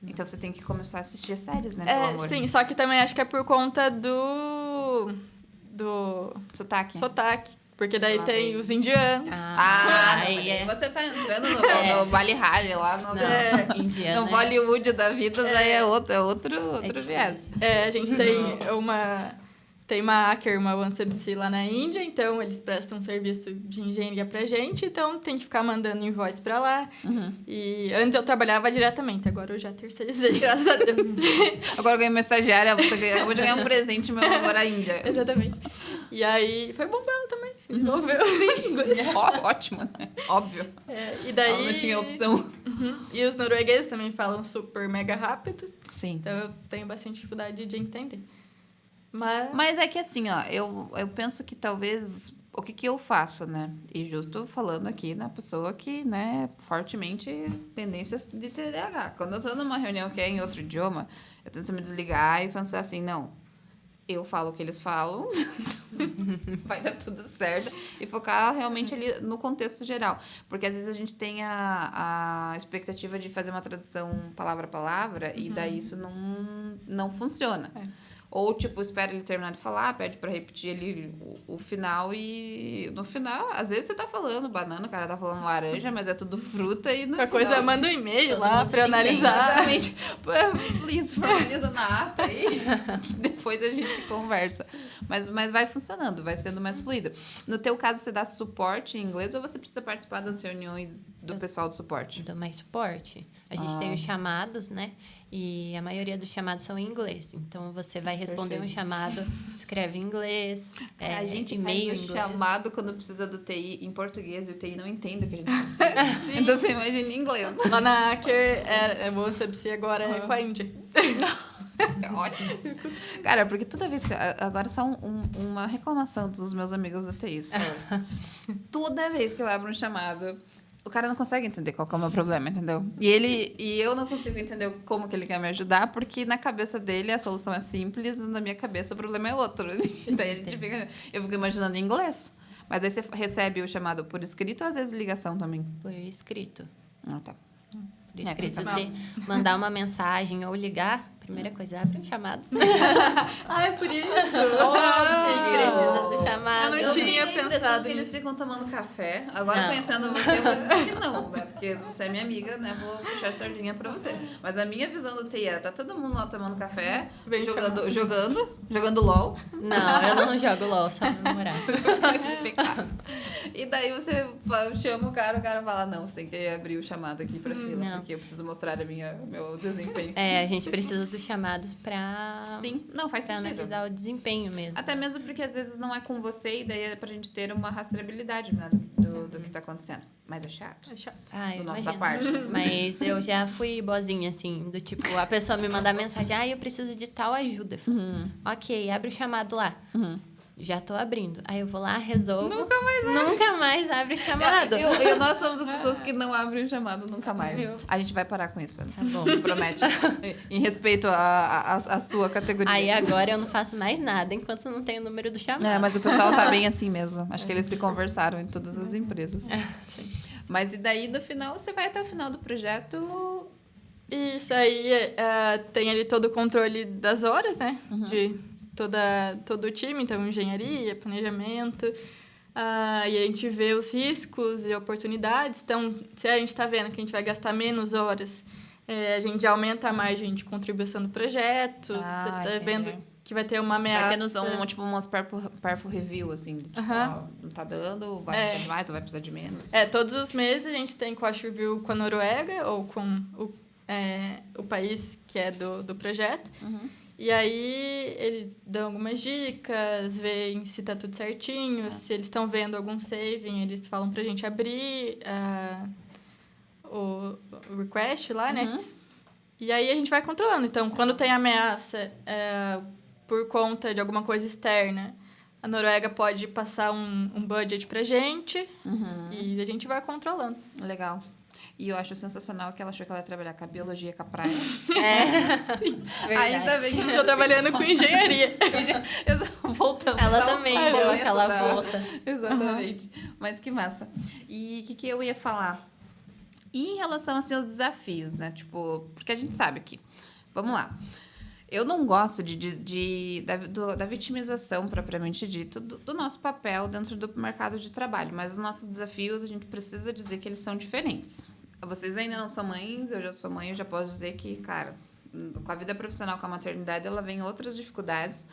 Então você tem que começar a assistir as séries, né, meu amor? Sim, só que também acho que é por conta do sotaque. Porque daí tem os indianos. Você tá entrando no Bali Haja, lá no Bollywood da vida, daí é outro viés. A gente tem uma hacker, uma OneSubsea lá na Índia, então eles prestam um serviço de engenharia pra gente, então tem que ficar mandando invoice pra lá. E antes eu trabalhava diretamente, agora eu já terceirizei, graças a Deus. Agora eu ganhei uma estagiária, eu vou ganhar um presente, meu amor, à Índia. Exatamente. E aí foi bom pra ela também, se desenvolveu. Ótimo, óbvio. E daí... Ela não tinha opção. E os noruegueses também falam super mega rápido. Sim. Então eu tenho bastante dificuldade de entender. Mas é que assim, ó, eu penso que talvez... O que eu faço, né? E justo falando aqui na pessoa que, né, fortemente tendências de TDAH. Quando eu tô numa reunião que é em outro idioma, eu tento me desligar e pensar assim, não, eu falo o que eles falam, vai dar tudo certo, e focar realmente ali no contexto geral. Porque às vezes a gente tem a expectativa de fazer uma tradução palavra a palavra, e daí isso não funciona. Ou, tipo, espera ele terminar de falar, pede pra repetir ali o final e... No final, às vezes você tá falando banana, o cara tá falando laranja, mas é tudo fruta e... Qualquer coisa, manda um e-mail lá pra eu analisar. Exatamente. Please, formaliza na ata aí, que depois a gente conversa. Mas vai funcionando, vai sendo mais fluido. No teu caso, você dá suporte em inglês ou você precisa participar das reuniões do pessoal do suporte? Do mais suporte. A gente tem os chamados, né? E a maioria dos chamados são em inglês. Então, você vai responder um chamado, escreve em inglês, A gente e-mail faz em o inglês. chamado quando precisa do TI em português e o TI não entende o que a gente precisa. Então, você imagina em inglês. Lá na Hacker, o OneSubsea agora é com a Índia. É ótimo. Cara, porque toda vez que... Agora só uma reclamação dos meus amigos da TI. Só. Toda vez que eu abro um chamado, o cara não consegue entender qual que é o meu problema, entendeu? E eu não consigo entender como que ele quer me ajudar, porque na cabeça dele a solução é simples, e na minha cabeça o problema é outro. Daí eu fico imaginando em inglês. Mas aí você recebe o chamado por escrito ou às vezes ligação também? Por escrito. Ah, tá. Por escrito. Fica Se você mandar uma mensagem ou ligar, primeira coisa, abre um chamado. É por isso. A gente precisa do chamado. Eu Eu não tenho tinha a impressão pensado que eles nisso. ficam tomando café. Agora, Não. pensando você, eu vou dizer que não, né? Porque você é minha amiga, né? Vou puxar a sardinha pra você. Mas a minha visão do TI é, tá todo mundo lá tomando café, Bem jogando LOL. Não, eu não jogo LOL, só meu namorado. E daí você chama o cara fala, não, você tem que abrir o chamado aqui pra fila, Não. porque eu preciso mostrar meu desempenho. A gente precisa dos chamados pra Sim, não, faz sentido. analisar o desempenho mesmo. Até mesmo porque às vezes não é com você e daí é pra gente ter uma rastreabilidade, né, do que tá acontecendo. Mas é chato. É chato. Ah, eu Do nossa imagino. parte. Mas eu já fui boazinha, assim, do tipo, a pessoa me mandar mensagem, eu preciso de tal ajuda. Eu falo, ok, abre o chamado lá. Já tô abrindo. Aí eu vou lá, resolvo. Nunca mais abre o chamado. Nós somos as pessoas que não abrem o chamado nunca mais. Viu? A gente vai parar com isso, Ana. Tá bom. Promete. Em respeito à sua categoria. Aí agora eu não faço mais nada, enquanto eu não tenho o número do chamado. É, mas o pessoal tá bem assim mesmo. Acho que eles se conversaram em todas as empresas. Sim. Mas e daí, no final, você vai até o final do projeto... Isso aí tem ali todo o controle das horas, né? De todo o time, então engenharia, planejamento. E a gente vê os riscos e oportunidades. Então, se a gente está vendo que a gente vai gastar menos horas, a gente já aumenta a margem de contribuição do projeto. Você está vendo que vai ter uma ameaça. Vai tendo tipo umas perfo review, assim. Tipo, não tá dando, vai precisar de mais ou vai precisar de menos. Todos os meses a gente tem cost review com a Noruega ou com o país que é do projeto. E aí eles dão algumas dicas, veem se tá tudo certinho, se eles estão vendo algum saving, eles falam pra gente abrir o request lá, né? E aí a gente vai controlando. Então, quando tem ameaça por conta de alguma coisa externa, a Noruega pode passar um budget pra gente e a gente vai controlando. Legal. E eu acho sensacional que ela achou que ela ia trabalhar com a biologia, com a praia. Sim, Ainda bem que Tô trabalhando com engenharia. Voltamos. Ela também deu aquela volta. Exatamente. Mas que massa. E o que eu ia falar? E em relação assim, aos desafios, né? Tipo, porque a gente sabe que... Vamos lá. Eu não gosto da vitimização, propriamente dito, do nosso papel dentro do mercado de trabalho. Mas os nossos desafios, a gente precisa dizer que eles são diferentes. Vocês ainda não são mães, eu já sou mãe, eu já posso dizer que, cara, com a vida profissional, com a maternidade, ela vem outras dificuldades.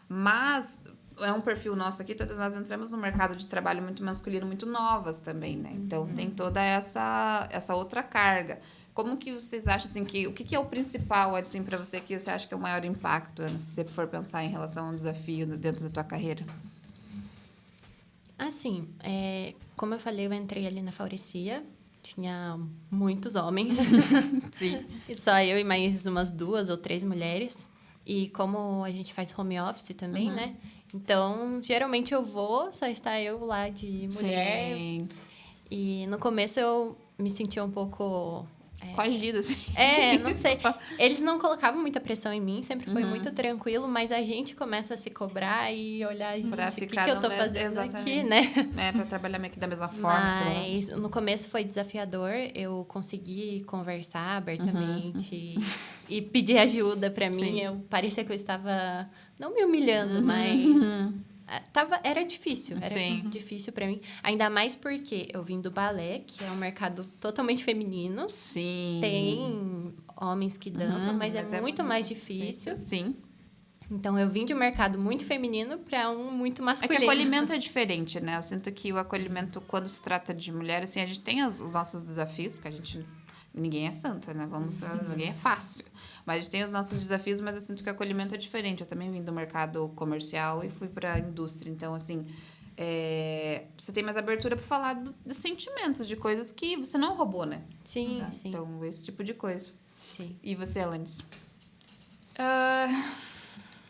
Mas é um perfil nosso aqui, todas nós entramos no mercado de trabalho muito masculino, muito novas também, né? Então, tem toda essa outra carga. Como que vocês acham, assim, o que é o principal, assim, para você, que você acha que é o maior impacto, Ana, se você for pensar em relação a um desafio dentro da tua carreira? Assim, como eu falei, eu entrei ali na Faurecia, tinha muitos homens. Sim. E só eu e mais umas 2 ou 3 mulheres. E como a gente faz home office também, né? Então, geralmente eu vou, só está eu lá de mulher. Sim. E no começo eu me sentia um pouco... Coagida, assim. Não sei. Eles não colocavam muita pressão em mim, sempre foi muito tranquilo, mas a gente começa a se cobrar e olhar, gente, o que eu tô fazendo aqui, né? Pra trabalhar meio que da mesma forma. Mas no começo foi desafiador, eu consegui conversar abertamente e pedir ajuda pra mim. Sim. Parecia que eu estava, não me humilhando, mas... Era difícil, difícil pra mim. Ainda mais porque eu vim do balé, que é um mercado totalmente feminino. Sim. Tem homens que dançam, mas é muito mais difícil. Sim. Então, eu vim de um mercado muito feminino para um muito É masculino. que o acolhimento é diferente, né? Eu sinto que o acolhimento, quando se trata de mulher, assim, a gente tem os nossos desafios, porque ninguém é santa, né? Ninguém é fácil. Mas a gente tem os nossos desafios, mas eu sinto que o acolhimento é diferente. Eu também vim do mercado comercial e fui para a indústria. Então, assim, você tem mais abertura para falar de sentimentos, de coisas que você não roubou, né? Sim, Tá? sim. Então, esse tipo de coisa. Sim. E você, Alanis?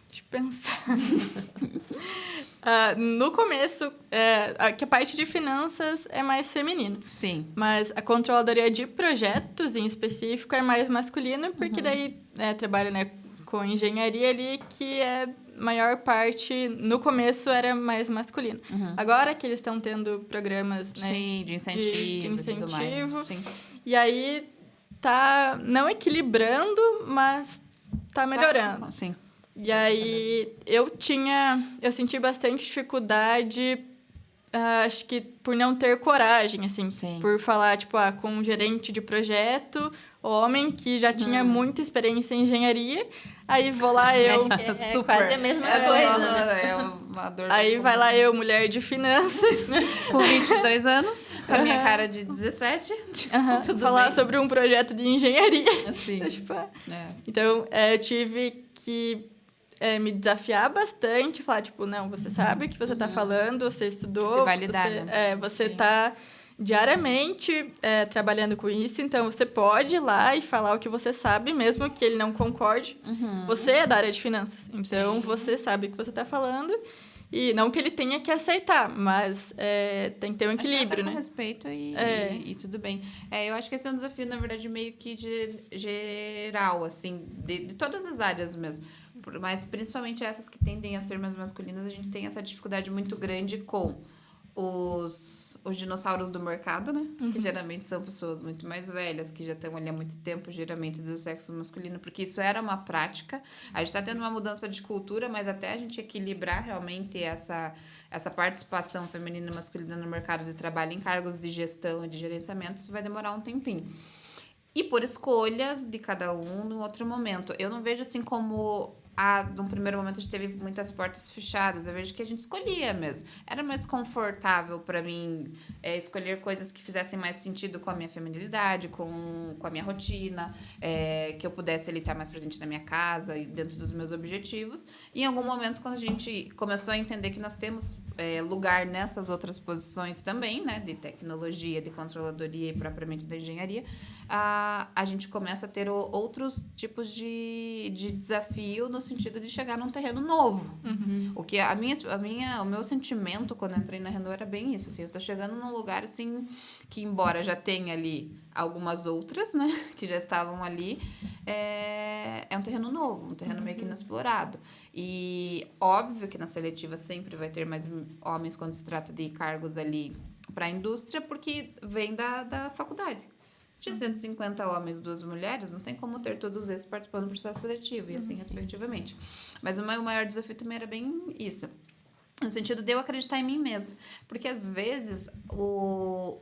Deixa eu pensar. No começo, que a parte de finanças é mais feminino. Sim. Mas a controladoria de projetos, em específico, é mais masculino, porque daí trabalha, né, com engenharia ali, que é maior parte, no começo, era mais masculino. Agora que eles estão tendo programas, né, Sim, de incentivo, de e tudo mais. incentivo. Sim. E aí tá não equilibrando, mas tá melhorando. Sim. E aí eu senti bastante dificuldade, acho que por não ter coragem, assim, Sim. por falar, tipo, com um gerente de projeto, homem que já tinha muita experiência em engenharia, aí vou lá eu... É quase a mesma coisa, né? É uma dor. Aí vai lá eu, mulher de finanças, Com 22 anos, com a minha cara de 17, tudo falar bem. sobre um projeto de engenharia. Assim, Tipo, é. Então, eu tive que me desafiar bastante, falar, tipo, não, você sabe o que você está falando, você estudou. Você vai lidar, né? Você Sim. está diariamente trabalhando com isso, então você pode ir lá e falar o que você sabe, mesmo que ele não concorde. Você é da área de finanças, então você sabe o que você está falando. E não que ele tenha que aceitar, mas tem que ter um equilíbrio, né? Com respeito e tudo bem. Eu acho que esse é um desafio, na verdade, meio que geral, assim, de todas as áreas mesmo. Mas principalmente essas que tendem a ser mais masculinas, a gente tem essa dificuldade muito grande com os dinossauros do mercado, né? Que geralmente são pessoas muito mais velhas, que já estão ali há muito tempo, geralmente do sexo masculino, porque isso era uma prática. A gente está tendo uma mudança de cultura, mas até a gente equilibrar realmente essa participação feminina e masculina no mercado de trabalho, em cargos de gestão e de gerenciamento, isso vai demorar um tempinho. E por escolhas de cada um no outro momento. Eu não vejo assim como... num primeiro momento a gente teve muitas portas fechadas. Eu vejo que a gente escolhia mesmo. Era mais confortável para mim escolher coisas que fizessem mais sentido com a minha feminilidade, com a minha rotina, que eu pudesse ali estar mais presente na minha casa e dentro dos meus objetivos. E em algum momento, quando a gente começou a entender que nós temos lugar nessas outras posições também, né, de tecnologia, de controladoria e propriamente da engenharia, a gente começa a ter outros tipos de desafio no sentido de chegar num terreno novo. O que o meu sentimento quando eu entrei na Renault era bem isso, assim, eu tô chegando num lugar assim que, embora já tenha ali algumas outras, né, que já estavam ali, é um terreno novo, um terreno meio que inexplorado. E óbvio que na seletiva sempre vai ter mais homens quando se trata de cargos ali para a indústria, porque vem da faculdade. Tinha 150 homens, 2 mulheres, não tem como ter todos esses participando do processo seletivo, e assim, respectivamente. Mas o meu maior desafio também era bem isso. No sentido de eu acreditar em mim mesma. Porque, às vezes, o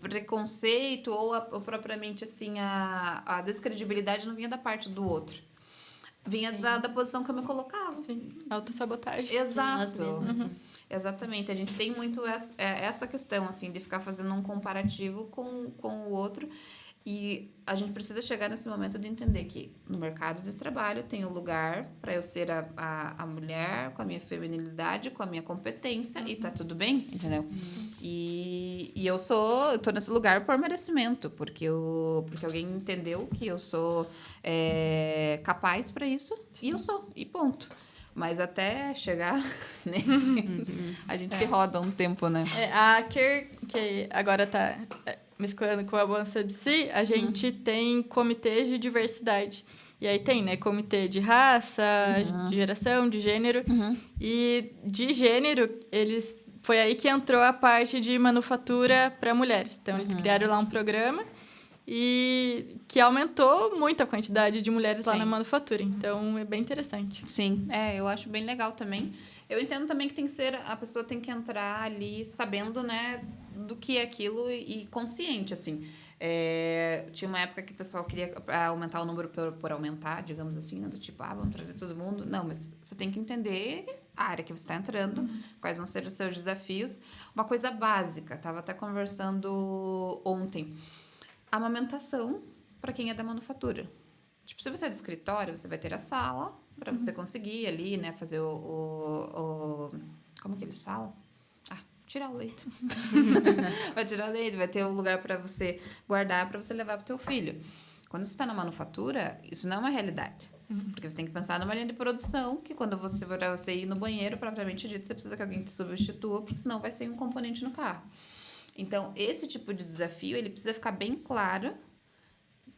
preconceito ou propriamente, assim, a descredibilidade não vinha da parte do outro. Vinha da posição que eu me colocava. Sim, autossabotagem. Exato. Exatamente. A gente tem muito essa questão, assim, de ficar fazendo um comparativo com o outro. E a gente precisa chegar nesse momento de entender que no mercado de trabalho tem um lugar para eu ser a mulher com a minha feminilidade, com a minha competência, e tá tudo bem, entendeu? E eu tô nesse lugar por merecimento, porque alguém entendeu que eu sou capaz para isso, e eu sou, e ponto. Mas até chegar nesse... a gente roda um tempo, né? A Aker, que agora tá mesclando com a OneSubsea, a gente tem comitês de diversidade. E aí tem, né, comitê de raça, de geração, de gênero. E de gênero, foi aí que entrou a parte de manufatura para mulheres. Então, eles criaram lá um programa e que aumentou muito a quantidade de mulheres lá na manufatura. Então, é bem interessante. Sim, eu acho bem legal também. Eu entendo também que a pessoa tem que entrar ali sabendo, né, do que é aquilo e consciente, assim. Tinha uma época que o pessoal queria aumentar o número por aumentar, digamos assim, né? Do tipo, vamos trazer todo mundo. Não, mas você tem que entender a área que você está entrando, quais vão ser os seus desafios. Uma coisa básica, estava até conversando ontem. Amamentação para quem é da manufatura. Tipo, se você é do escritório, você vai ter a sala para você conseguir ali, né, fazer como que eles falam? Tirar o leite. Vai tirar o leite, vai ter um lugar para você guardar, para você levar para o teu filho. Quando você está na manufatura, isso não é uma realidade. Porque você tem que pensar numa linha de produção, que quando você ir no banheiro, propriamente dito, você precisa que alguém te substitua, porque senão vai ser um componente no carro. Então, esse tipo de desafio, ele precisa ficar bem claro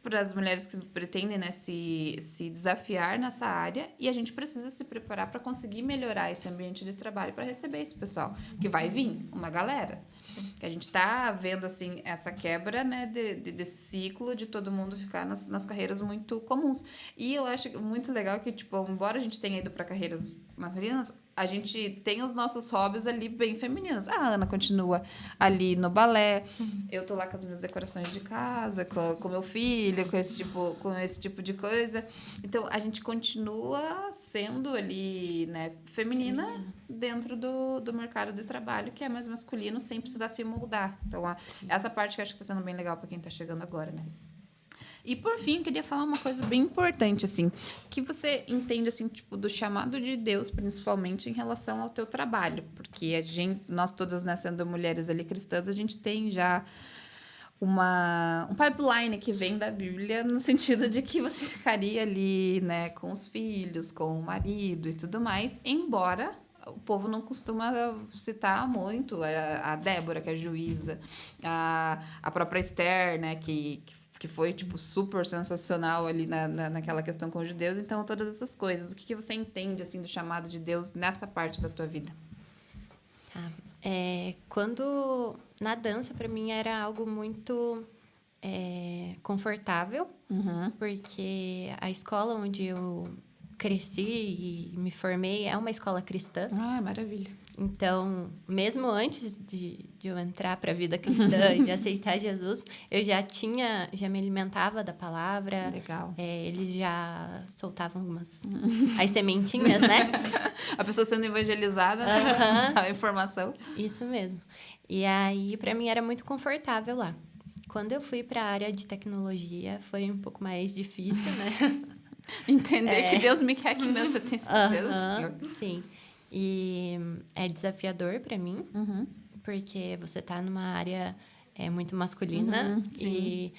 para as mulheres que pretendem, né, se desafiar nessa área, e a gente precisa se preparar para conseguir melhorar esse ambiente de trabalho para receber esse pessoal, que vai vir uma galera. Sim. Que a gente está vendo assim essa quebra, né, desse ciclo de todo mundo ficar nas carreiras muito comuns. E eu acho muito legal que, tipo, embora a gente tenha ido para carreiras masculinas, a gente tem os nossos hobbies ali bem femininos. A Ana continua ali no balé. Eu tô lá com as minhas decorações de casa, com meu filho, com esse tipo de coisa. Então, a gente continua sendo ali, né, feminina dentro do mercado de trabalho, que é mais masculino, sem precisar se moldar. Então, essa parte que eu acho que tá sendo bem legal para quem tá chegando agora, né? E, por fim, eu queria falar uma coisa bem importante, assim, que você entende, assim, tipo, do chamado de Deus, principalmente em relação ao teu trabalho, porque nós todas, né, sendo mulheres ali cristãs, a gente tem já um pipeline que vem da Bíblia, no sentido de que você ficaria ali, né, com os filhos, com o marido e tudo mais, embora o povo não costuma citar muito a Débora, que é juíza, a própria Esther, né, que foi, tipo, super sensacional ali naquela questão com os judeus. Então, todas essas coisas. O que você entende, assim, do chamado de Deus nessa parte da tua vida? Tá. Quando... Na dança, para mim, era algo muito confortável. Porque a escola onde eu cresci e me formei é uma escola cristã. Maravilha. Então, mesmo antes de eu entrar para a vida cristã e de aceitar Jesus, eu já me alimentava da palavra. Legal. Eles já soltavam as sementinhas, né? A pessoa sendo evangelizada, a informação. Isso mesmo. E aí, para mim, era muito confortável lá. Quando eu fui para a área de tecnologia, foi um pouco mais difícil, né? Entender que Deus me quer que meu, você tem certeza, Senhor? Sim. E é desafiador para mim, porque você tá numa área muito masculina e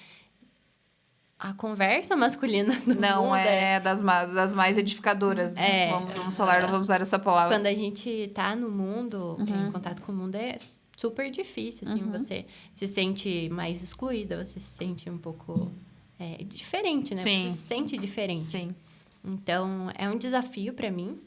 a conversa masculina do não mundo é das mais edificadoras. Né? Vamos falar, não vamos usar essa palavra. Quando a gente tá no mundo, em contato com o mundo, é super difícil, assim, você se sente mais excluída, você se sente um pouco diferente, né? Sim. Você se sente diferente. Sim. Então, é um desafio para mim.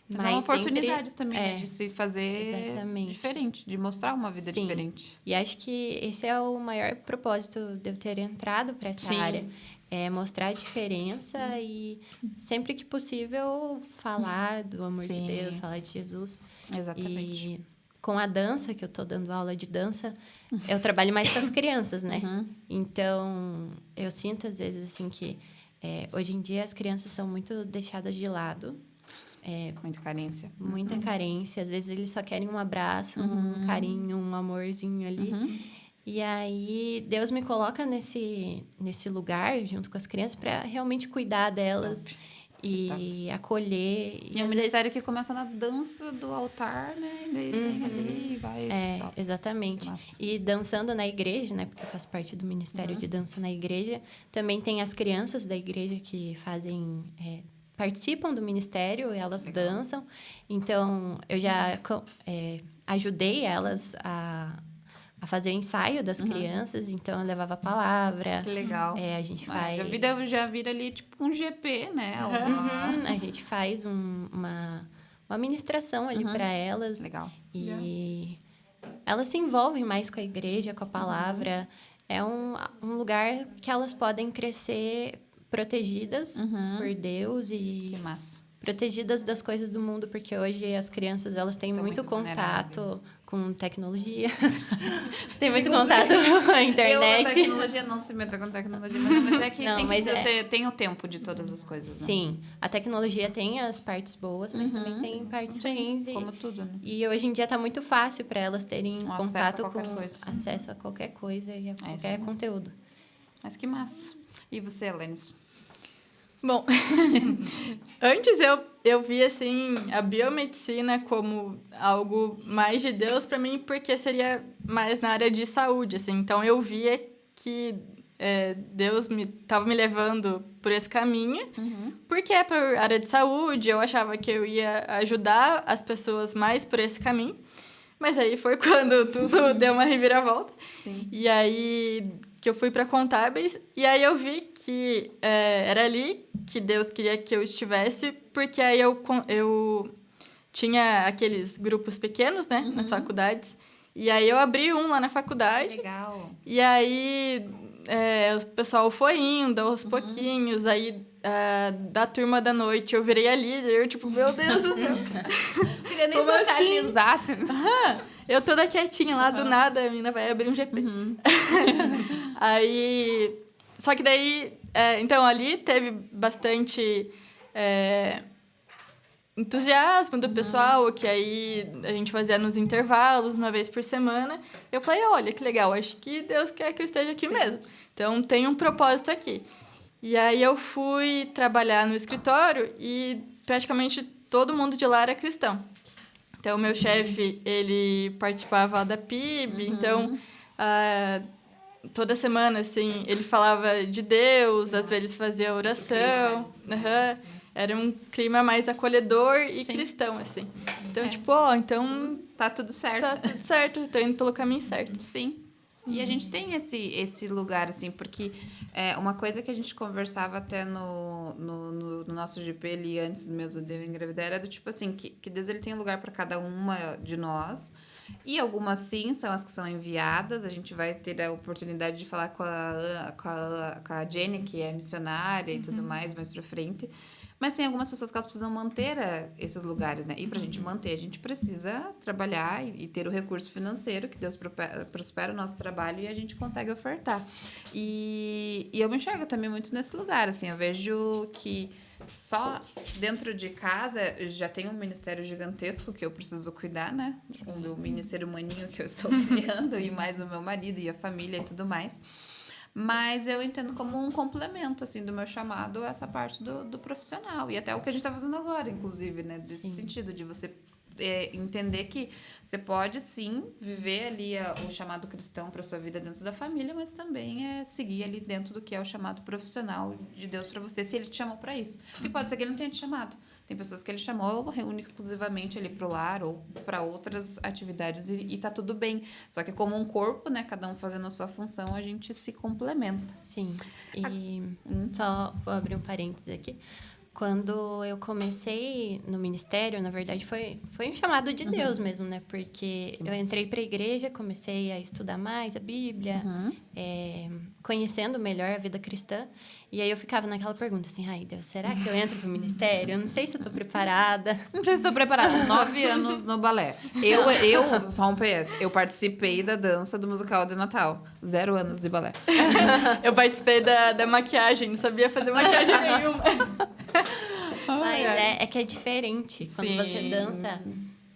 Mas é uma oportunidade também, né, de se fazer diferente, de mostrar uma vida diferente. E acho que esse é o maior propósito de eu ter entrado para essa área. É mostrar a diferença e, sempre que possível, falar do amor de Deus, falar de Jesus. Exatamente. E com a dança, que eu tô dando aula de dança, eu trabalho mais com as crianças, né? Então, eu sinto, às vezes, assim, que hoje em dia as crianças são muito deixadas de lado. Muita carência. Muita carência. Às vezes, eles só querem um abraço, um carinho, um amorzinho ali. E aí, Deus me coloca nesse lugar, junto com as crianças, para realmente cuidar delas. E acolher. E é um ministério que começa na dança do altar, né? E daí vem ali e vai... Exatamente. E dançando na igreja, né? Porque eu faço parte do ministério de dança na igreja. Também tem as crianças da igreja que fazem... participam do ministério, elas dançam. Então, eu já ajudei elas a fazer o ensaio das crianças. Então, eu levava a palavra. Que legal. A gente faz... Já vira ali, tipo, um GP, né? A gente faz uma ministração ali para elas. Legal. E elas se envolvem mais com a igreja, com a palavra. É um lugar que elas podem crescer protegidas por Deus e que massa. protegidas das coisas do mundo, porque hoje as crianças, elas têm Estão muito muito contato com tecnologia. Tem muito contato com a internet. A tecnologia não se meta com tecnologia, mas é que, Não, você tem o tempo de todas as coisas, né? Sim, a tecnologia tem as partes boas, mas também tem partes ruins. Como tudo, né? E hoje em dia tá muito fácil para elas terem contato com acesso a qualquer coisa e a qualquer isso conteúdo. Mas que massa. E você, Alanis? Bom, antes eu vi, assim, a biomedicina como algo mais de Deus para mim, porque seria mais na área de saúde, assim. Então, eu via que Deus estava me levando por esse caminho, porque é por área de saúde, eu achava que eu ia ajudar as pessoas mais por esse caminho. Mas aí foi quando tudo deu uma reviravolta. Sim. E aí que eu fui para contábeis, e aí eu vi que era ali que Deus queria que eu estivesse, porque aí eu tinha aqueles grupos pequenos, né, nas faculdades, e aí eu abri um lá na faculdade. Legal. E aí o pessoal foi indo aos pouquinhos, aí da turma da noite eu virei a líder, eu tipo, meu Deus do céu. Queria nem Como socializar. Assim? Eu toda quietinha lá, do nada, a menina vai abrir um GP. Aí... Só que daí... então, ali teve bastante entusiasmo do pessoal, que aí a gente fazia nos intervalos, uma vez por semana. Eu falei, olha, que legal, acho que Deus quer que eu esteja aqui mesmo. Então, tem um propósito aqui. E aí, eu fui trabalhar no escritório e praticamente todo mundo de lá era cristão. Então, o meu chefe, ele participava da PIB, então, toda semana, assim, ele falava de Deus, às vezes fazia oração. Era um clima mais acolhedor e cristão, assim. Então, então... Tá tudo certo. Tá tudo certo, tô indo pelo caminho certo. Sim. E a gente tem esse lugar, assim, porque uma coisa que a gente conversava até no nosso GP ali, antes mesmo de eu engravidar, era do tipo assim, que Deus ele tem um lugar para cada uma de nós. E algumas, sim, são as que são enviadas. A gente vai ter a oportunidade de falar com a Jenny, que é missionária e tudo mais pra frente. Mas tem algumas pessoas que elas precisam manter esses lugares, né? E pra gente manter, a gente precisa trabalhar e ter o recurso financeiro, que Deus prospera o nosso trabalho e a gente consegue ofertar. E eu me enxergo também muito nesse lugar, assim. Eu vejo que só dentro de casa eu já tenho um ministério gigantesco que eu preciso cuidar, né? O meu ministério maninho que eu estou criando e mais o meu marido e a família e tudo mais. Mas eu entendo como um complemento, assim, do meu chamado, essa parte do profissional. E até o que a gente tá fazendo agora, inclusive, né? Desse sentido, de você entender que você pode, sim, viver ali o chamado cristão para sua vida dentro da família, mas também seguir ali dentro do que é o chamado profissional de Deus para você, se ele te chamou para isso. E pode ser que ele não tenha te chamado. Tem pessoas que ele chamou única exclusivamente ali pro lar ou para outras atividades e tá tudo bem. Só que como um corpo, né, cada um fazendo a sua função, a gente se complementa. Sim. E só vou abrir um parênteses aqui. Quando eu comecei no ministério, na verdade, foi um chamado de Deus mesmo, né? Porque eu entrei para a igreja, comecei a estudar mais a Bíblia, conhecendo melhor a vida cristã. E aí eu ficava naquela pergunta assim, ai, Deus, será que eu entro pro ministério? Eu não sei se eu tô preparada. Não sei se estou preparada. 9 anos no balé. Só um PS, eu participei da dança do musical de Natal. 0 anos de balé. Eu participei da maquiagem, não sabia fazer maquiagem nenhuma. Mas é que é diferente. Quando você dança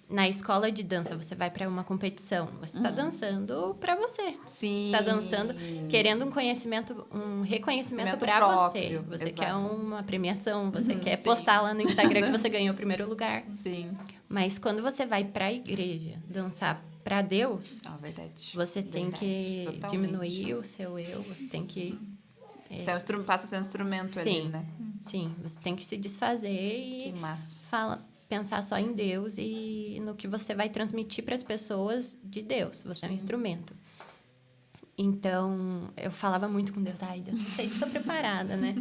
na escola de dança, você vai para uma competição. Você está dançando para você. Sim. Você está dançando querendo um reconhecimento para você. Você quer uma premiação, você quer postar lá no Instagram que você ganhou o primeiro lugar. Sim. Mas quando você vai para a igreja dançar para Deus, verdade. você tem que Totalmente. diminuir o seu eu, você tem que... Passa a ser um instrumento ali, né? Sim, você tem que se desfazer Que e massa. pensar só em Deus e no que você vai transmitir para as pessoas de Deus. Você é um instrumento. Então, eu falava muito com Deus. Ai, Deus, não sei se estou preparada, né?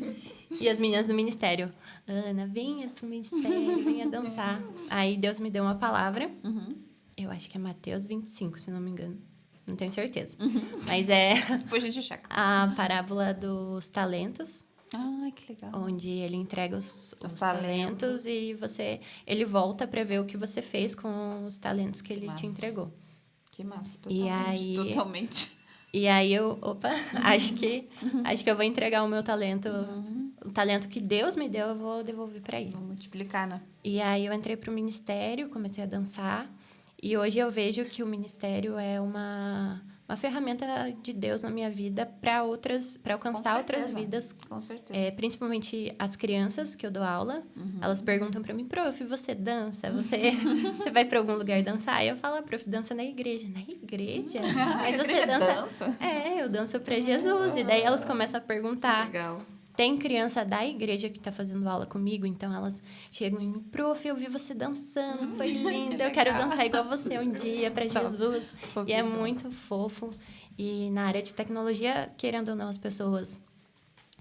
E as meninas do ministério. Ana, venha pro ministério, venha dançar. Aí, Deus me deu uma palavra. Eu acho que é Mateus 25, se não me engano. Não tenho certeza. Mas Depois a gente checa. a parábola dos talentos. Ai, que legal. onde ele entrega os talentos. talentos e ele volta para ver o que você fez com os talentos que ele Massa. te entregou. Que massa, E aí- totalmente. E aí acho que eu vou entregar o meu talento, o talento que Deus me deu, eu vou devolver para ele. Vou multiplicar, né? E aí eu entrei para o ministério, comecei a dançar. E hoje eu vejo que o ministério é uma ferramenta de Deus na minha vida para alcançar Com outras certeza. vidas. Com certeza. Principalmente as crianças que eu dou aula. Elas perguntam para mim, prof, você dança? Você vai para algum lugar dançar? Aí eu falo, prof, dança na igreja. Na igreja? Mas você Igreja dança? Eu danço para Jesus. E daí elas começam a perguntar. Legal. Tem criança da igreja que tá fazendo aula comigo, então elas chegam em mim, prof, eu vi você dançando, foi lindo, eu quero dançar igual você um dia para Jesus. E é muito fofo. E na área de tecnologia, querendo ou não, as pessoas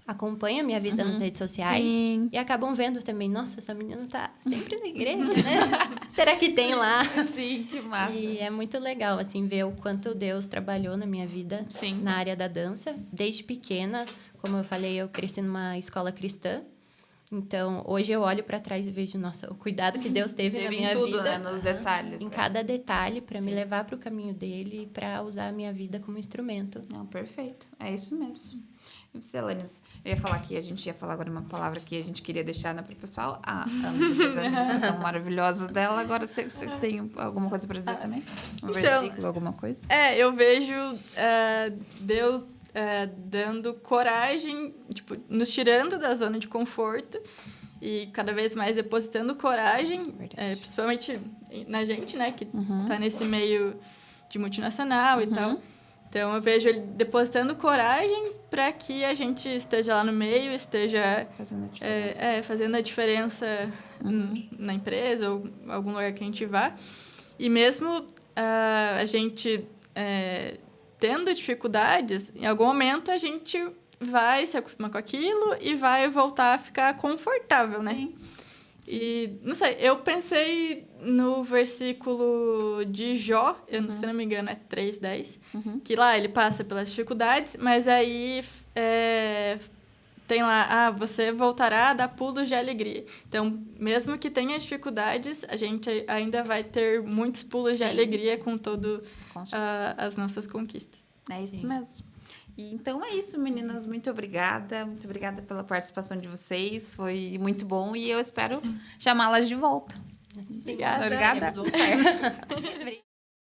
acompanham a minha vida nas redes sociais. Sim. E acabam vendo também, nossa, essa menina tá sempre na igreja, né? Será que tem lá? Sim, que massa. E é muito legal, assim, ver o quanto Deus trabalhou na minha vida Sim. na área da dança. Desde pequena, como eu falei, eu cresci numa escola cristã. Então, hoje eu olho para trás e vejo, nossa, o cuidado que Deus teve na Teve minha em tudo, vida. né? Nos detalhes. Em cada detalhe, para me Sim. levar para o caminho dele e para usar a minha vida como instrumento. Não, perfeito. É isso mesmo. E você, Alanis, eu ia falar que a gente ia falar agora uma palavra que a gente queria deixar, né, pro pessoal. A Ana fez a apresentação maravilhosa dela. Agora, você tem alguma coisa para dizer também? Um versículo, alguma coisa? Eu vejo Deus dando coragem, tipo, nos tirando da zona de conforto e cada vez mais depositando coragem, Verdade. principalmente na gente, né, que tá nesse meio de multinacional e tal. Então, eu vejo ele depositando coragem para que a gente esteja lá no meio, esteja Fazendo a diferença. fazendo a diferença na empresa ou algum lugar que a gente vá. E mesmo a gente tendo dificuldades, em algum momento a gente vai se acostumar com aquilo e vai voltar a ficar confortável, né? Sim. E, não sei, eu pensei no versículo de Jó, se não me engano, é 3:10, que lá ele passa pelas dificuldades, mas aí tem lá, você voltará a dar pulos de alegria. Então, mesmo que tenha dificuldades, a gente ainda vai ter muitos pulos de alegria com todo as nossas conquistas. É isso mesmo. E então é isso, meninas. Muito obrigada. Muito obrigada pela participação de vocês. Foi muito bom e eu espero chamá-las de volta. Obrigada. Obrigada. Queremos voltar.